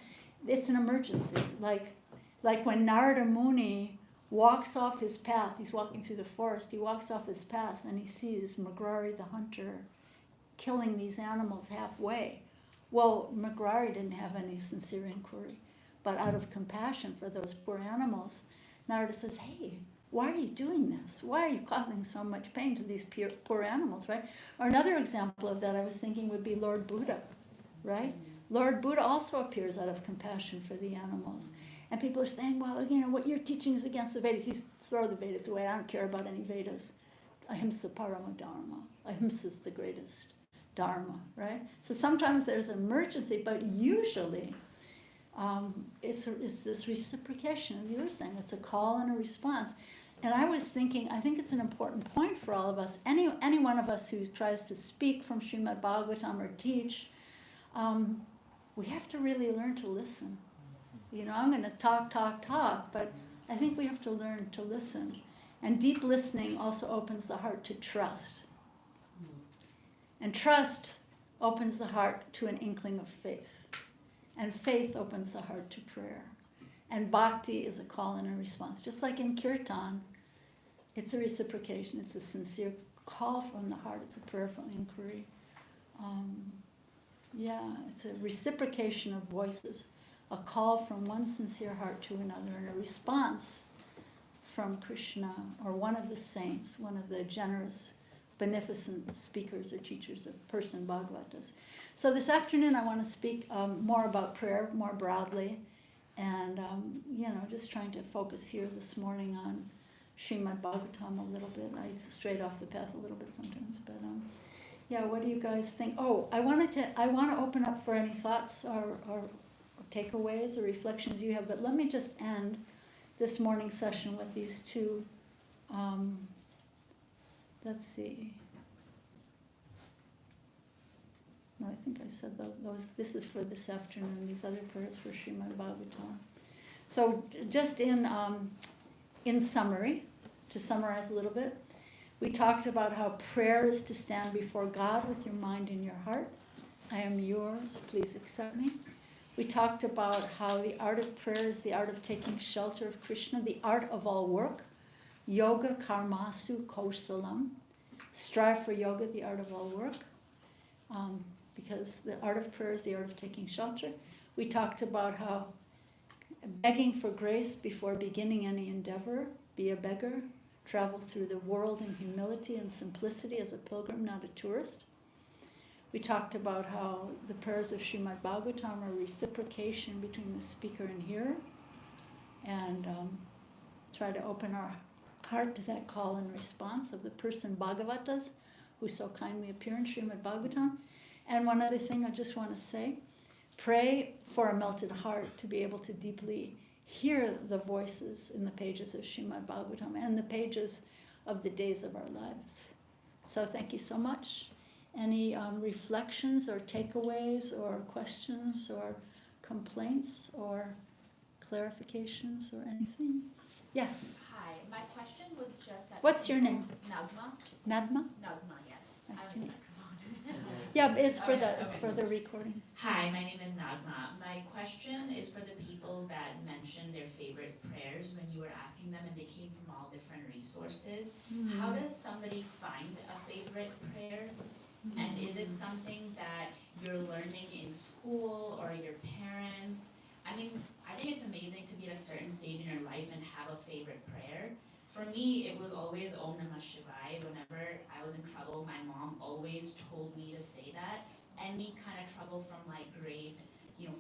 it's an emergency. Like when Narada Muni walks off his path, he's walking through the forest, he walks off his path and he sees Magrari the hunter killing these animals halfway. Well, Magrari didn't have any sincere inquiry, but out of compassion for those poor animals, Narada says, hey, why are you doing this? Why are you causing so much pain to these poor animals, right? Or another example of that I was thinking would be Lord Buddha, right? Lord Buddha also appears out of compassion for the animals. And people are saying, well, what you're teaching is against the Vedas. He's throw the Vedas away. I don't care about any Vedas. Ahimsa parama dharma. Ahimsa is the greatest dharma, right? So sometimes there's an emergency, but usually it's this reciprocation, as you were saying. It's a call and a response. And I was thinking, I think it's an important point for all of us. Any one of us who tries to speak from Srimad Bhagavatam or teach, we have to really learn to listen. I'm going to talk, but I think we have to learn to listen. And deep listening also opens the heart to trust. And trust opens the heart to an inkling of faith. And faith opens the heart to prayer. And bhakti is a call and a response. Just like in kirtan, it's a reciprocation. It's a sincere call from the heart. It's a prayerful inquiry. It's a reciprocation of voices. A call from one sincere heart to another, and a response from Krishna or one of the saints, one of the generous, beneficent speakers or teachers of person Bhagavatas. So this afternoon I want to speak more about prayer, more broadly, and just trying to focus here this morning on Srimad Bhagavatam a little bit. I strayed off the path a little bit sometimes, but what do you guys think? Oh, I want to open up for any thoughts or takeaways or reflections you have, but let me just end this morning's session with these two. Let's see. No, I think I said those. This is for this afternoon. These other prayers for Srimad Bhagavatam. So, just in summary, to summarize a little bit, we talked about how prayer is to stand before God with your mind and your heart. I am yours. Please accept me. We talked about how the art of prayer is the art of taking shelter of Krishna, the art of all work. Yoga karmasu kausalam. Strive for yoga, the art of all work. Because the art of prayer is the art of taking shelter. We talked about how begging for grace before beginning any endeavor, be a beggar, travel through the world in humility and simplicity as a pilgrim, not a tourist. We talked about how the prayers of Srimad Bhagavatam are reciprocation between the speaker and hearer, and try to open our heart to that call and response of the person Bhagavatas who so kindly appear in Srimad Bhagavatam. And one other thing I just want to say, pray for a melted heart to be able to deeply hear the voices in the pages of Srimad Bhagavatam and the pages of the days of our lives. So thank you so much. Any reflections or takeaways or questions or complaints or clarifications or anything? Yes. Hi, my question was just that. What's your name? Nagma. Nadma? Nagma, yes. Nice to meet you. Yeah, it's for the recording. Hi, my name is Nagma. My question is for the people that mentioned their favorite prayers when you were asking them, and they came from all different resources. Mm-hmm. How does somebody find a favorite prayer? Mm-hmm. And is it something that you're learning in school or your parents? I mean, I think it's amazing to be at a certain stage in your life and have a favorite prayer. For me, it was always Om Namah Shivaya. Whenever I was in trouble, my mom always told me to say that. Any kind of trouble from like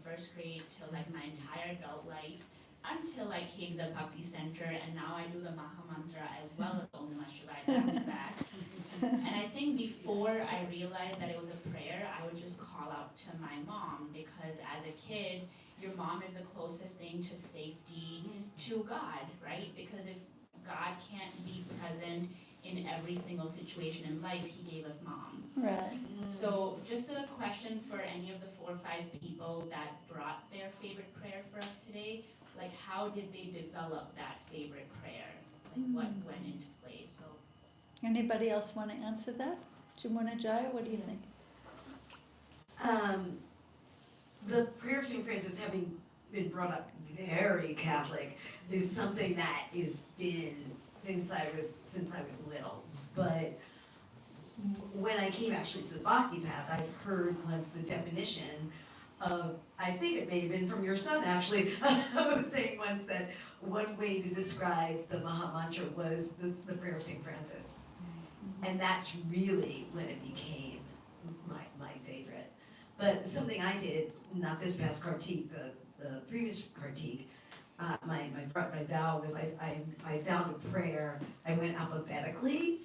first grade till like my entire adult life, until I came to the Bhakti Center, and now I do the Maha Mantra as well as Om Namah Shivaya back to back. And I think before I realized that it was a prayer, I would just call out to my mom, because as a kid, your mom is the closest thing to safety to God, right? Because if God can't be present in every single situation in life, he gave us mom. Right. So just a question for any of the 4 or 5 people that brought their favorite prayer for us today, like how did they develop that favorite prayer? Like what went into place? So Anybody else want to answer that? Jamuna Jaya, what do you think? The prayer of St. Francis, having been brought up very Catholic, is something that has been since I was little. But when I came actually to the Bhakti path, I heard once the definition of, I think it may have been from your son actually, was saying once that one way to describe the Maha Mantra was the prayer of St. Francis. And that's really when it became my favorite. But something I did, not this past Kartik, the previous Kartik, my vow was I found a prayer. I went alphabetically,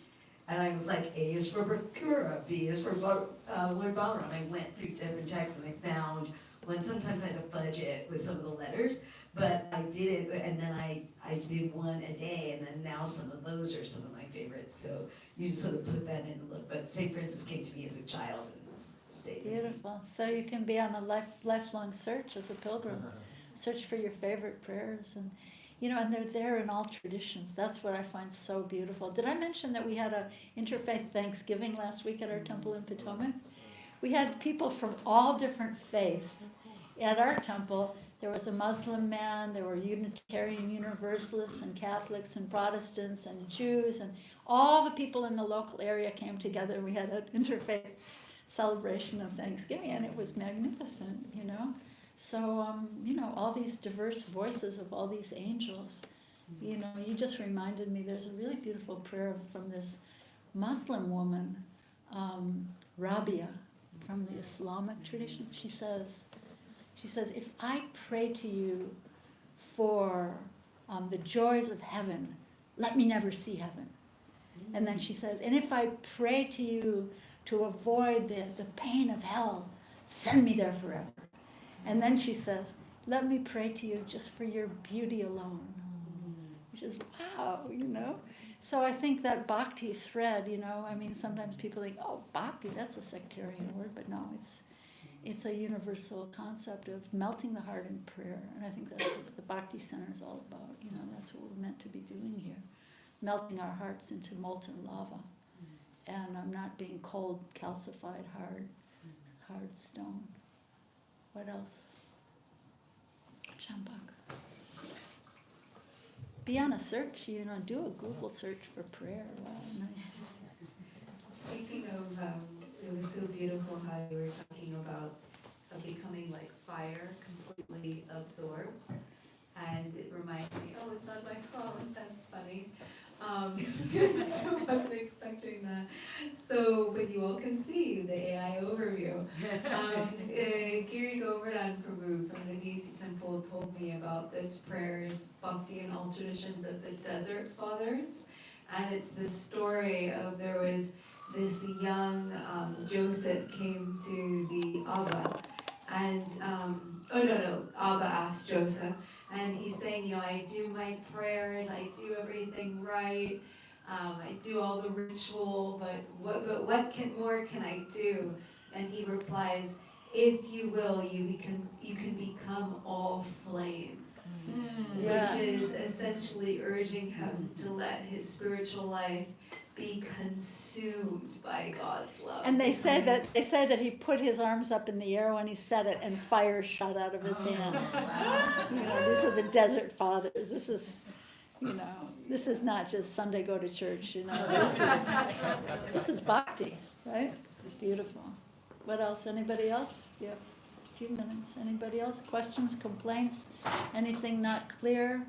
and I was like, A is for Bakura, B is for Lord Balaram. I went through different texts and I found one. Sometimes I had to fudge it with some of the letters, but I did it, and then I did one a day, and then now some of those are some of my favorites. So you just sort of put that in a look. But St. Francis came to me as a child and stayed. Beautiful. So you can be on a lifelong search as a pilgrim. Search for your favorite prayers, and and they're there in all traditions. That's what I find so beautiful. Did I mention that we had a interfaith Thanksgiving last week at our temple in Potomac, We had people from all different faiths. At our temple, there was a Muslim man, there were Unitarian Universalists and Catholics and Protestants and Jews, and all the people in the local area came together. We had an interfaith celebration of Thanksgiving, and it was magnificent, you know. So, you know, all these diverse voices of all these angels. You know, you just reminded me, there's a really beautiful prayer from this Muslim woman, Rabia, from the Islamic tradition. She says, if I pray to you for the joys of heaven, let me never see heaven. And then she says, and if I pray to you to avoid the pain of hell, send me there forever. And then she says, let me pray to you just for your beauty alone. Which is, wow, you know. So I think that bhakti thread, you know, I mean, sometimes people think, oh, bhakti, that's a sectarian word, but no, it's a universal concept of melting the heart in prayer. And I think that's what the Bhakti Center is all about. You know, that's what we're meant to be doing here. Melting our hearts into molten lava. And not being cold, calcified, hard stone. What else? Shambhak. Be on a search, you know, do a Google search for prayer. Wow, nice. Speaking of, it was so beautiful how you were talking about becoming like fire, completely absorbed. And it reminds me, oh, it's on my phone, that's funny. So I wasn't expecting that. So, but you all can see the AI overview. Giri Govardhan Prabhu from the DC Temple told me about this prayers, Bhakti and all traditions of the Desert Fathers. And it's the story of there was this young Joseph came to the Abba and, Abba asked Joseph, and he's saying, you know, I do my prayers, I do everything right, I do all the ritual, but what more can I do? And he replies, if you will, you can become all flame. Yeah. Which is essentially urging him to let his spiritual life be consumed by God's love. And they say that he put his arms up in the air when he said it, and fire shot out of his hands. Wow. You know, these are the Desert Fathers. This is, you know, this is not just Sunday go to church. You know, this is bhakti, right? It's beautiful. What else? Anybody else? You have a few minutes. Anybody else? Questions, complaints? Anything not clear?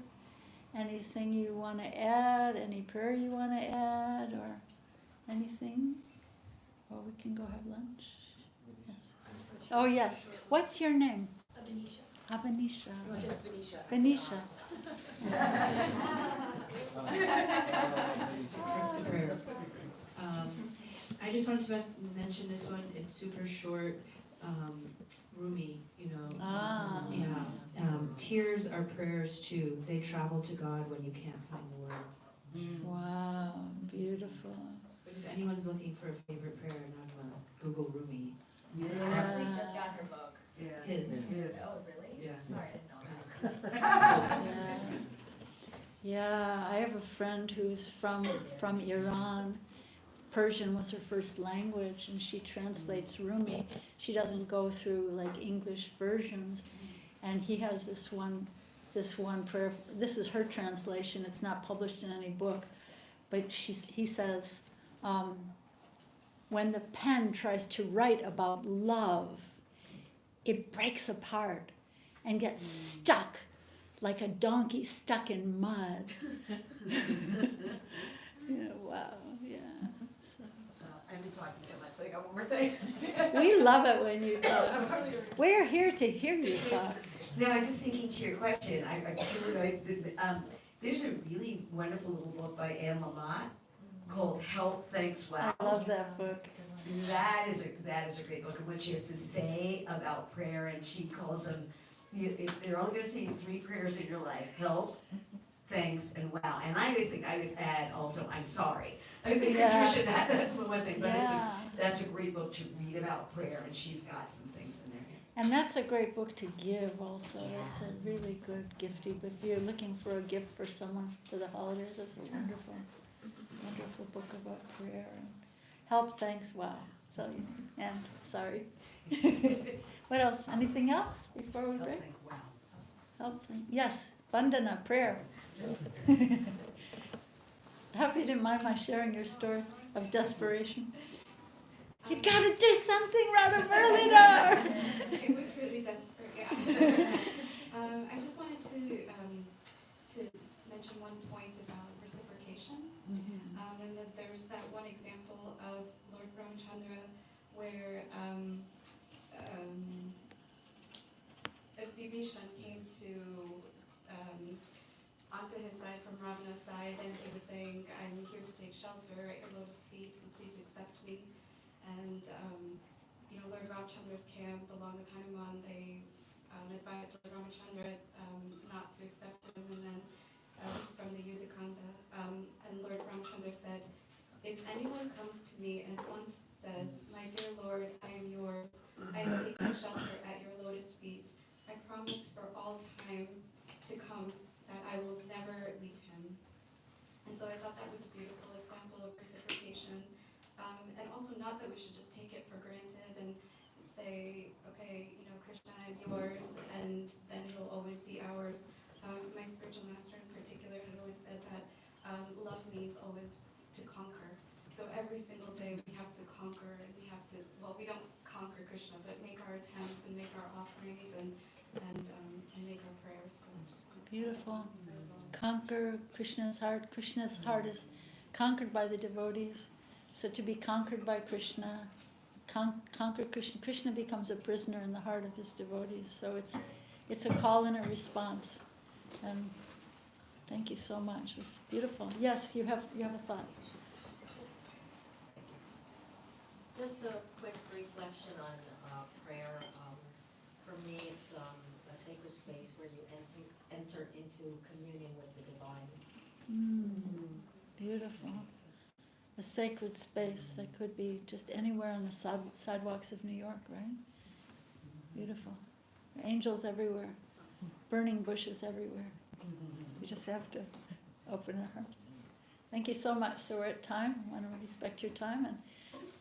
Anything you want to add? Any prayer you want to add, or anything? Or we can go have lunch. Yes. Oh yes. What's your name? Avenisha. Avenisha. No, just Venetia. Venetia. It's a prayer. I just wanted to mention this one. It's super short. Rumi, you know. Ah. Yeah. Tears are prayers too. They travel to God when you can't find the words. Wow, beautiful. But if anyone's looking for a favorite prayer, Google Rumi. I actually just got her book. His. Oh, really? Yeah. Sorry, I didn't know that. Yeah, I have a friend who's from Iran. Persian was her first language, and she translates Rumi. She doesn't go through like English versions, and he has this one prayer. This is her translation. It's not published in any book, but he says, when the pen tries to write about love, it breaks apart and gets stuck like a donkey stuck in mud. Yeah, wow, yeah. I've been talking so much, but I got one more thing. We love it when you talk. We're here to hear you talk. No, I'm just thinking to your question. There's a really wonderful little book by Anne Lamott called Help, Thanks, Wow. I love that book. That is a great book, and what she has to say about prayer, and she calls them, they're only going to say 3 prayers in your life: help, thanks, and wow. And I always think I would add also, I'm sorry. I think Patricia, that's one thing, but that's a great book to read about prayer, and she's got some things in there. And that's a great book to give also. It's a really good gifty. But if you're looking for a gift for someone for the holidays, that's a wonderful, wonderful book about prayer. And help, thanks, wow. So, and, sorry. What else? Anything else before we break? Helping. Yes, Vandana, prayer. I hope you didn't mind my sharing your story of desperation. You gotta do something rather early now. It was really desperate, yeah. I just wanted to mention one point about reciprocation. And that there's that one example of Lord Ramchandra where Vibhishan came to onto his side from Ravana's side, and he was saying, I'm here to take shelter at your lotus feet, and please accept me. And Lord Ramchandra's camp along with Hanuman, they advised Lord Ramchandra not to accept him, and then this is from the Yudhakanda, and Lord Ramchandra said, if anyone comes to me and once says, my dear Lord, I am yours, I am taking shelter at your lotus feet, I promise for all time to come that I will never leave him. And so I thought that was a beautiful example of reciprocation. And also not that we should just take it for granted and say, okay, Krishna, I'm yours, and then he'll always be ours. My spiritual master in particular had always said that love means always to conquer. So every single day we have to conquer, and we have to, well, we don't conquer Krishna, but make our attempts and make our offerings and make our prayers. So I just wanted to Beautiful. Conquer Krishna's heart. Krishna's heart is conquered by the devotees. So to be conquered by Krishna, conquer Krishna. Krishna becomes a prisoner in the heart of his devotees. So it's a call and a response. And thank you so much. It's beautiful. Yes, you have a thought. Just a quick reflection on prayer. For me, it's a sacred space where you enter into communion with the divine. Beautiful. A sacred space that could be just anywhere on the sidewalks of New York, right? Beautiful. Angels everywhere. Burning bushes everywhere. We just have to open our hearts. Thank you so much. So we're at time. I want to respect your time and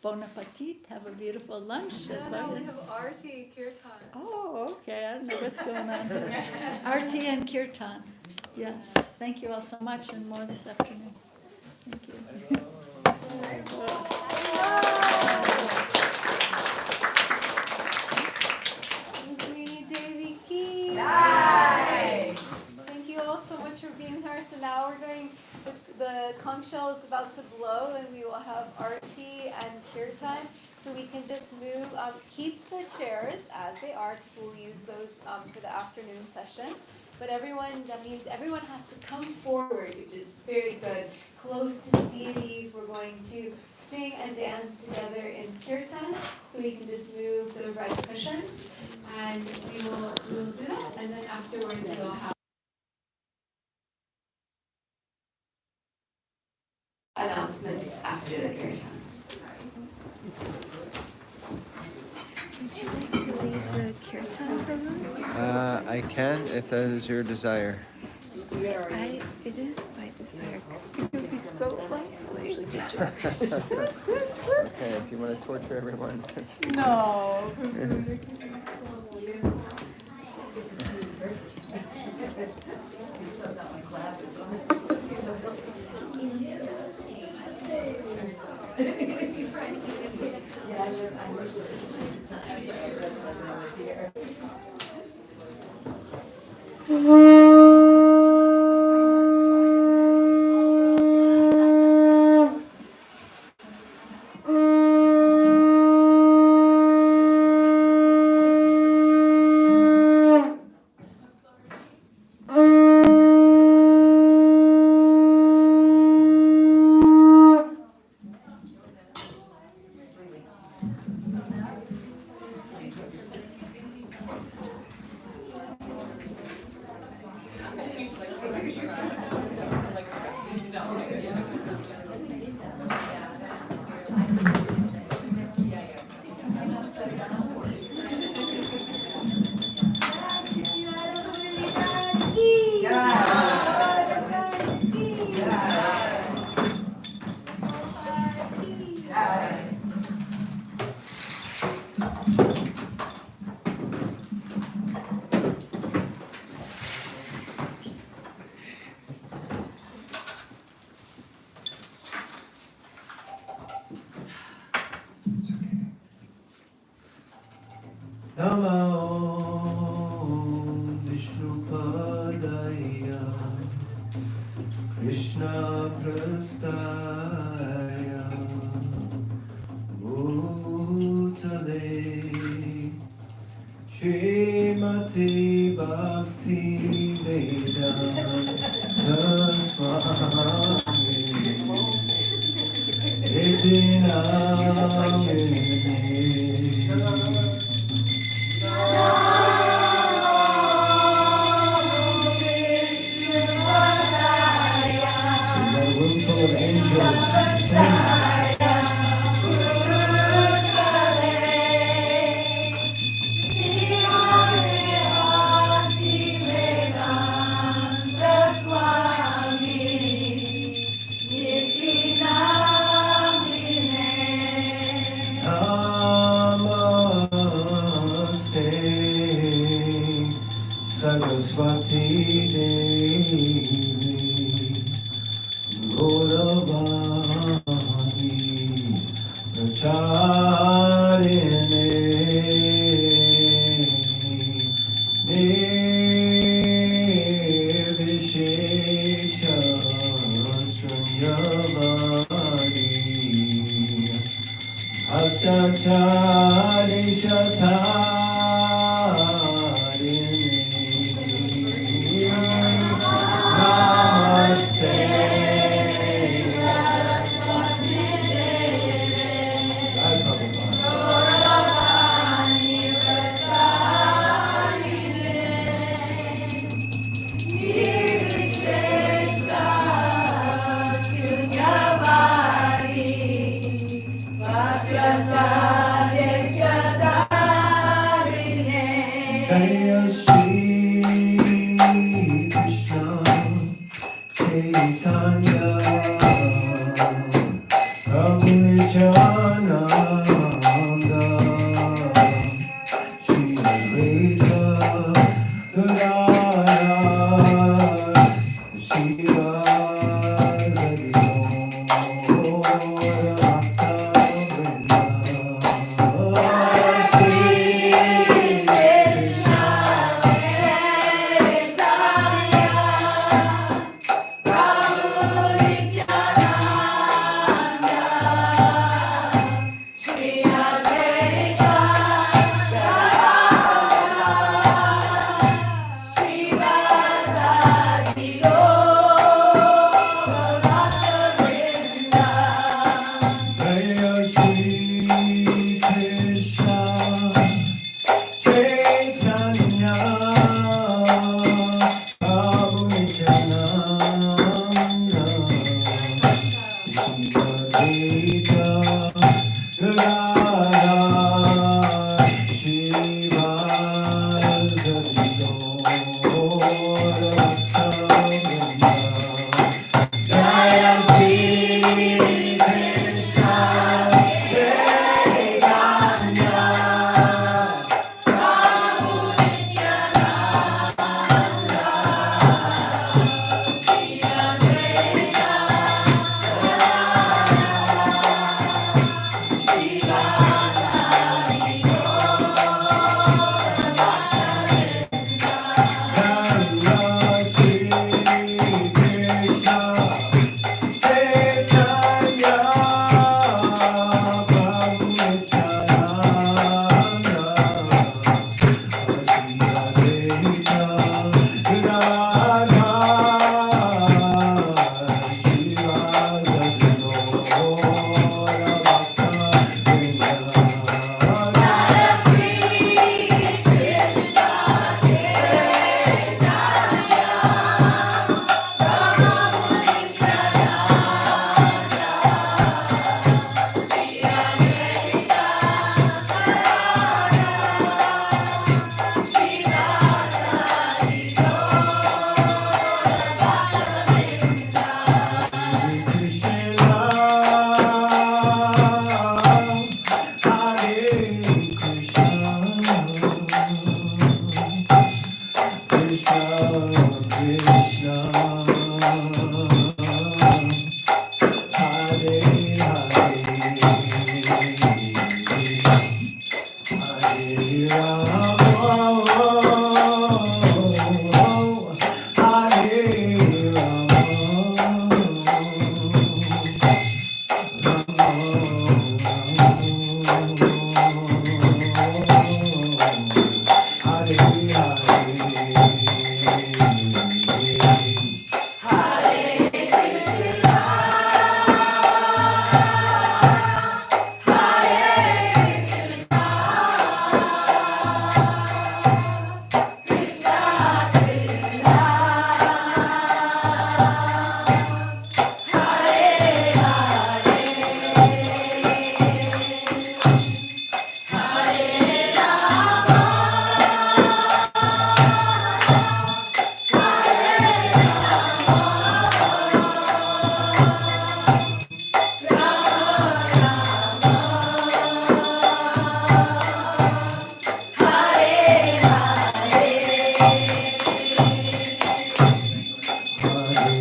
bon appetit. Have a beautiful lunch. No, we have Arti, Kirtan. Oh, okay. I don't know what's going on here. Arti and Kirtan. Yes. Thank you all so much, and more this afternoon. Thank you. Rukmini Devi ki. Thank you all so much for being here. So now we're going, the conch shell is about to blow, and we will have Arti and Kirtan. So we can just move, keep the chairs as they are, because we'll use those for the afternoon session. But that means everyone has to come forward, which is very good, close to the deities. We're going to sing and dance together in kirtan, so we can just move the right cushions, and we will do that, and then afterwards we'll have announcements after the kirtan. Would you like to lead the kirtan program? I can, if that is your desire. It is my desire, because it would be so lovely. Okay, if you want to torture everyone. No. Krishna prastaya Bhutale Srimati Bhakti Vedanta Swami Iti Namine a room full of angels sing. Namaste Saraswati Devi Gauravani Pracharine Nirvishesha Sunyavadi Achachari Shatarini Namaste Jaya Shri Krishna Chaitanya Prabhu Nityananda Shri Advaita Gadadhara Shri Vasadi Gaura Bhakta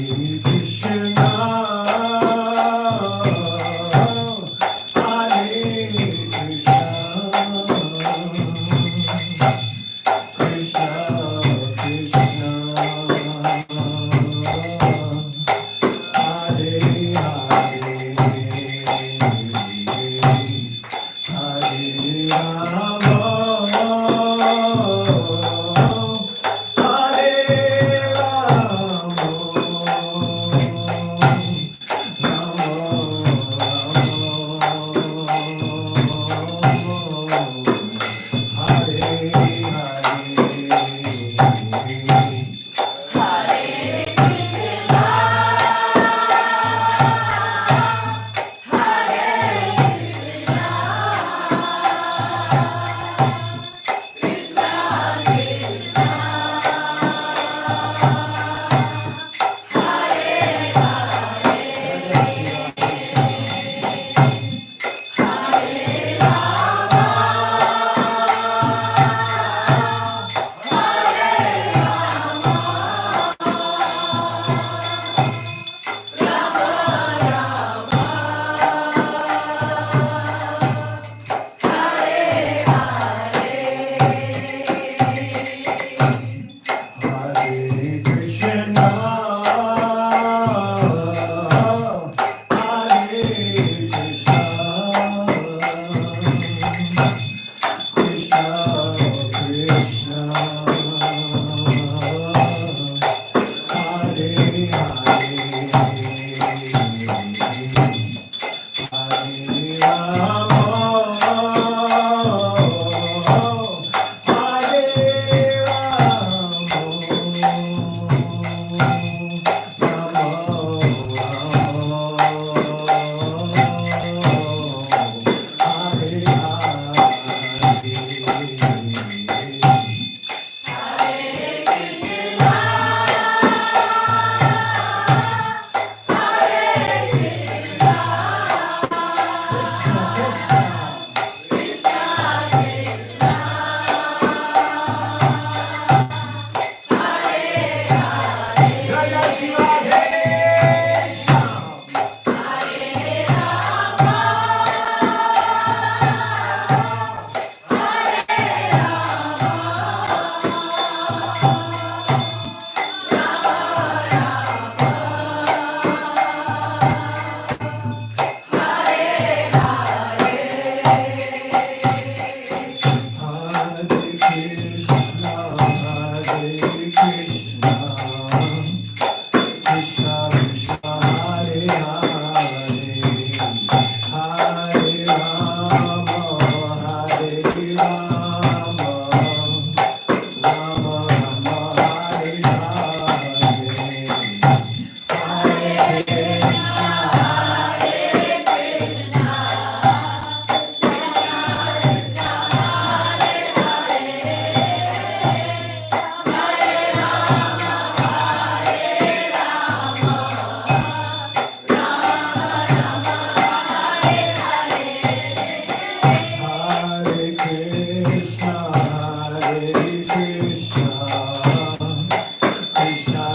Krishna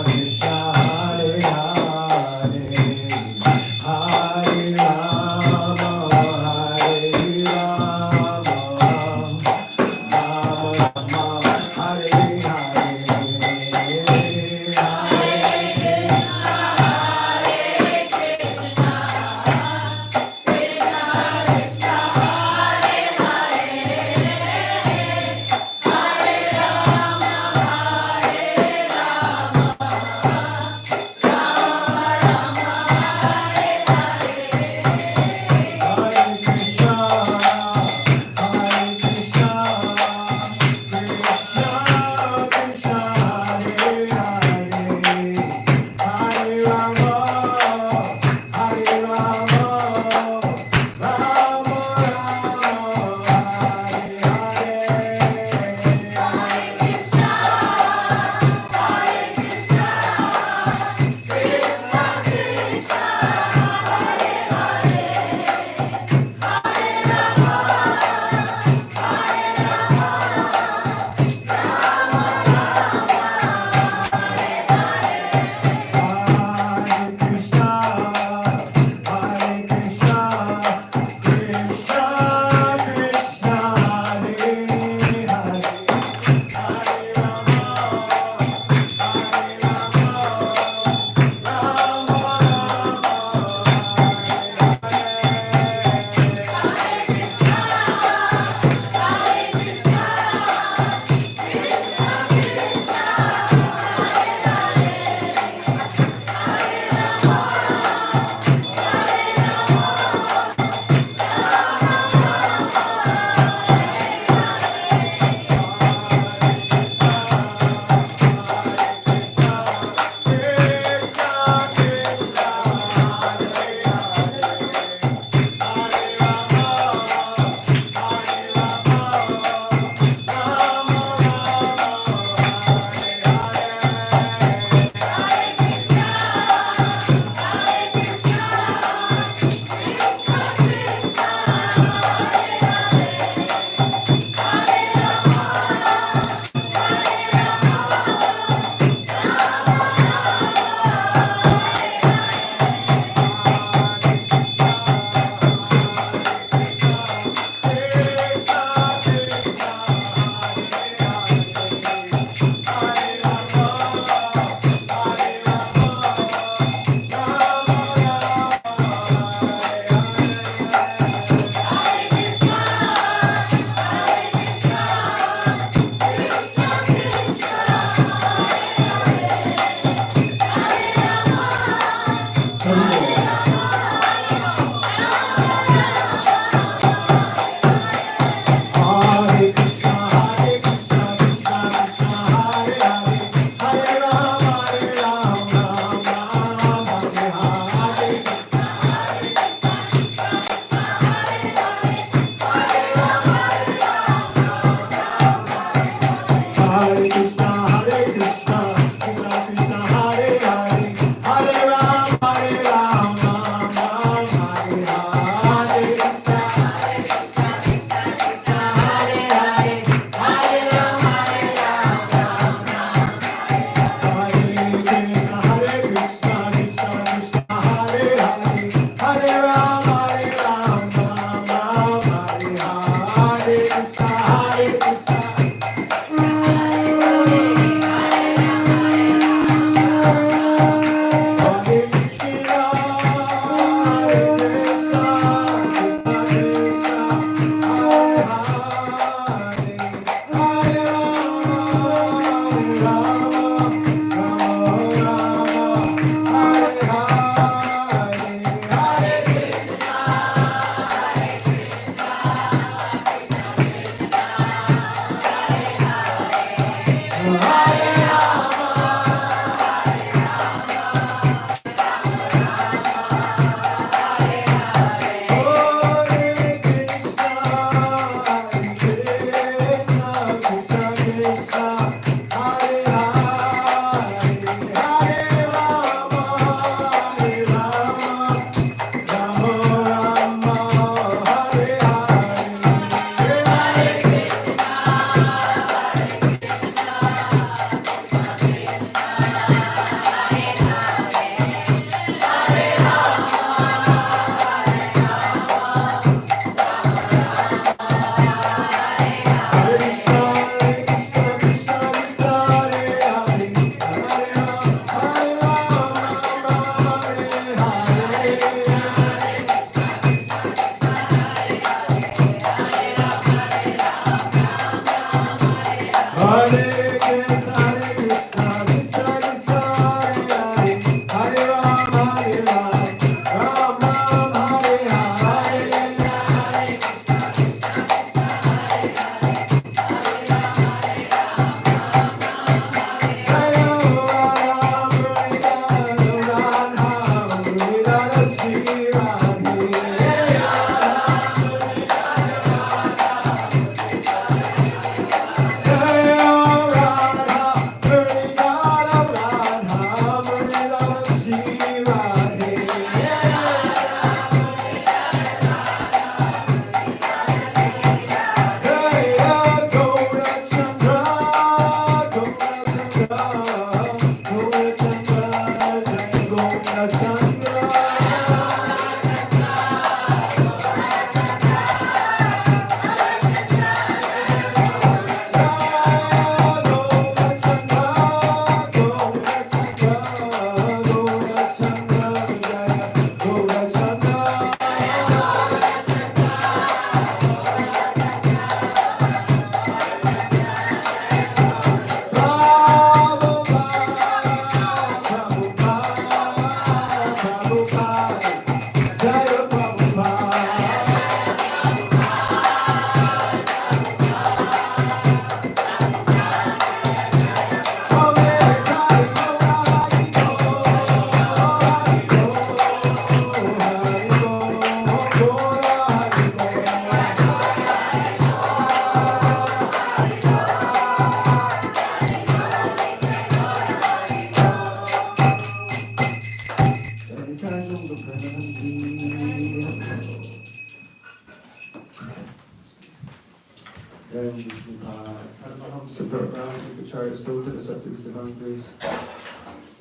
Krishna Hare Hare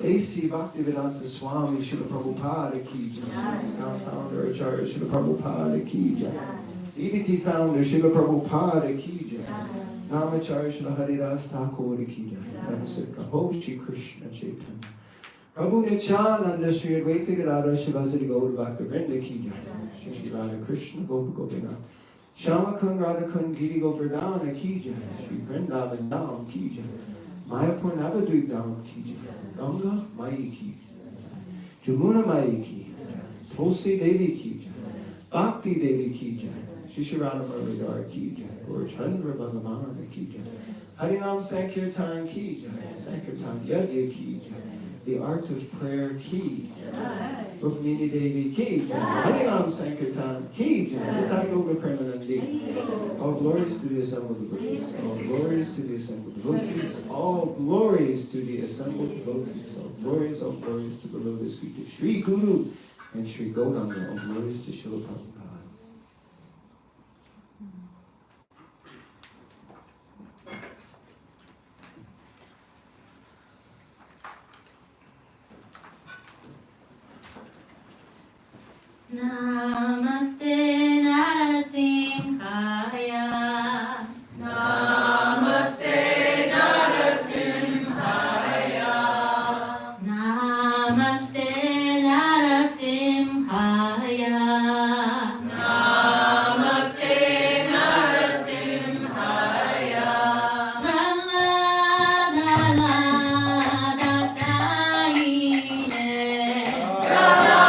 A.C. Bhaktivedanta Swami Srila Prabhupada Ki Jai. Now founder Acharya Srila Prabhupada Ki Jai. EBT founder Srila Prabhupada Ki Jai. Namacharya Srila Haridas Thakur Ki Jai. Namaskar. Ho Shri Krishna Chaitanya. Prabhu Nityananda Sri Advaita Gadadhar Shivasati Gaura Bhakta Vrinda Ki Jai. Shri Shri Radha Krishna Gopa Gopinath. Shama Kund Radha Kund Giri Govardhana Ki Jai. Shri Vrindavan Dham Ki Jai. Mayapur Navadvip Dham Ki Jai. Ganga Mai Ki Jai. Jamuna Mai Ki Jai. Tulsi Devi Ki Jai. Bhakti Devi Ki Jai. Shri Shri Radha Maridar Ki Jai. Gaur Chandra Bhagavana Ki Jai. Harinam Sankirtan Ki Jai. Sankirtan Yajna Ki Jai. The art of prayer Ki Jai. Rukmini Devi Ki Jai. Harinam Sankirtan Ki Jai. Nitai Yoga Premanandi. All glories to the assembled devotees. All glories to the assembled devotees. All glories to the assembled devotees. All glories to the lotus feet of Sri Guru and Sri Gauranga. All glories to Srila Prabhupada. Namaste Narasimhaya. Namaste Narasimhaya. Namaste Narasimhaya. Namaste Narasimhaya. Rama Rama Rataine. Rama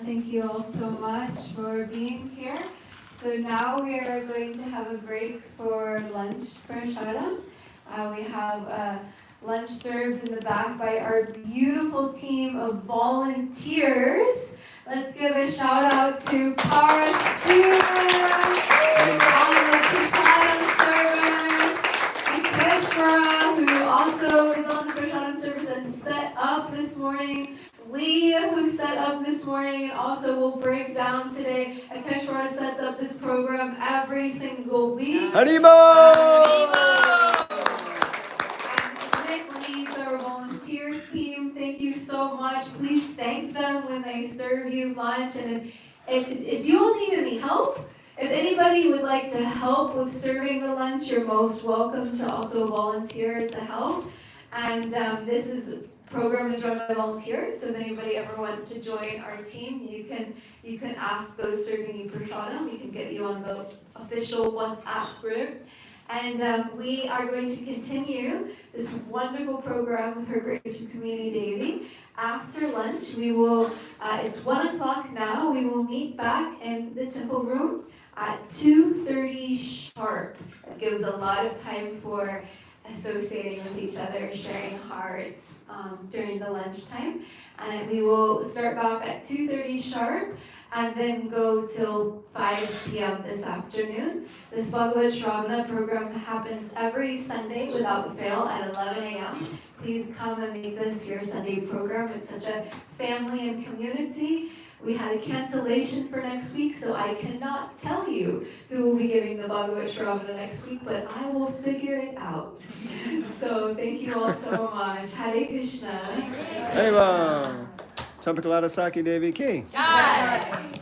Thank you all so much for being here. So now we are going to have a break for lunch, Prashadam. We have lunch served in the back by our beautiful team of volunteers. Let's give a shout out to Para Stewart, all the Prashadam servers, and Keshwara, who also is on the Prashadam service and set up this morning. Leah, who set up this morning and also will break down today. And Keshwara sets up this program every single week. Haribol! And Nick leads our volunteer team. Thank you so much. Please thank them when they serve you lunch. And if you all need any help, if anybody would like to help with serving the lunch, you're most welcome to also volunteer to help. And this program is run by volunteers, so if anybody ever wants to join our team, you can ask those serving you prashadam. We can get you on the official WhatsApp group. And we are going to continue this wonderful program with Her Grace Rukmini Devi. After lunch, we will, it's 1 o'clock now, we will meet back in the temple room at 2:30 sharp. It gives a lot of time for associating with each other, sharing hearts during the lunchtime. And we will start back at 2:30 sharp and then go till 5 p.m. this afternoon. This Bhagavad Shravana program happens every Sunday without fail at 11 a.m. Please come and make this your Sunday program. It's such a family and community. We had a cancellation for next week, so I cannot tell you who will be giving the Bhagavad Shravana next week, but I will figure it out. So thank you all so much. Hare Krishna. Haribol! Champakalata Saki Devi Ki. Jai.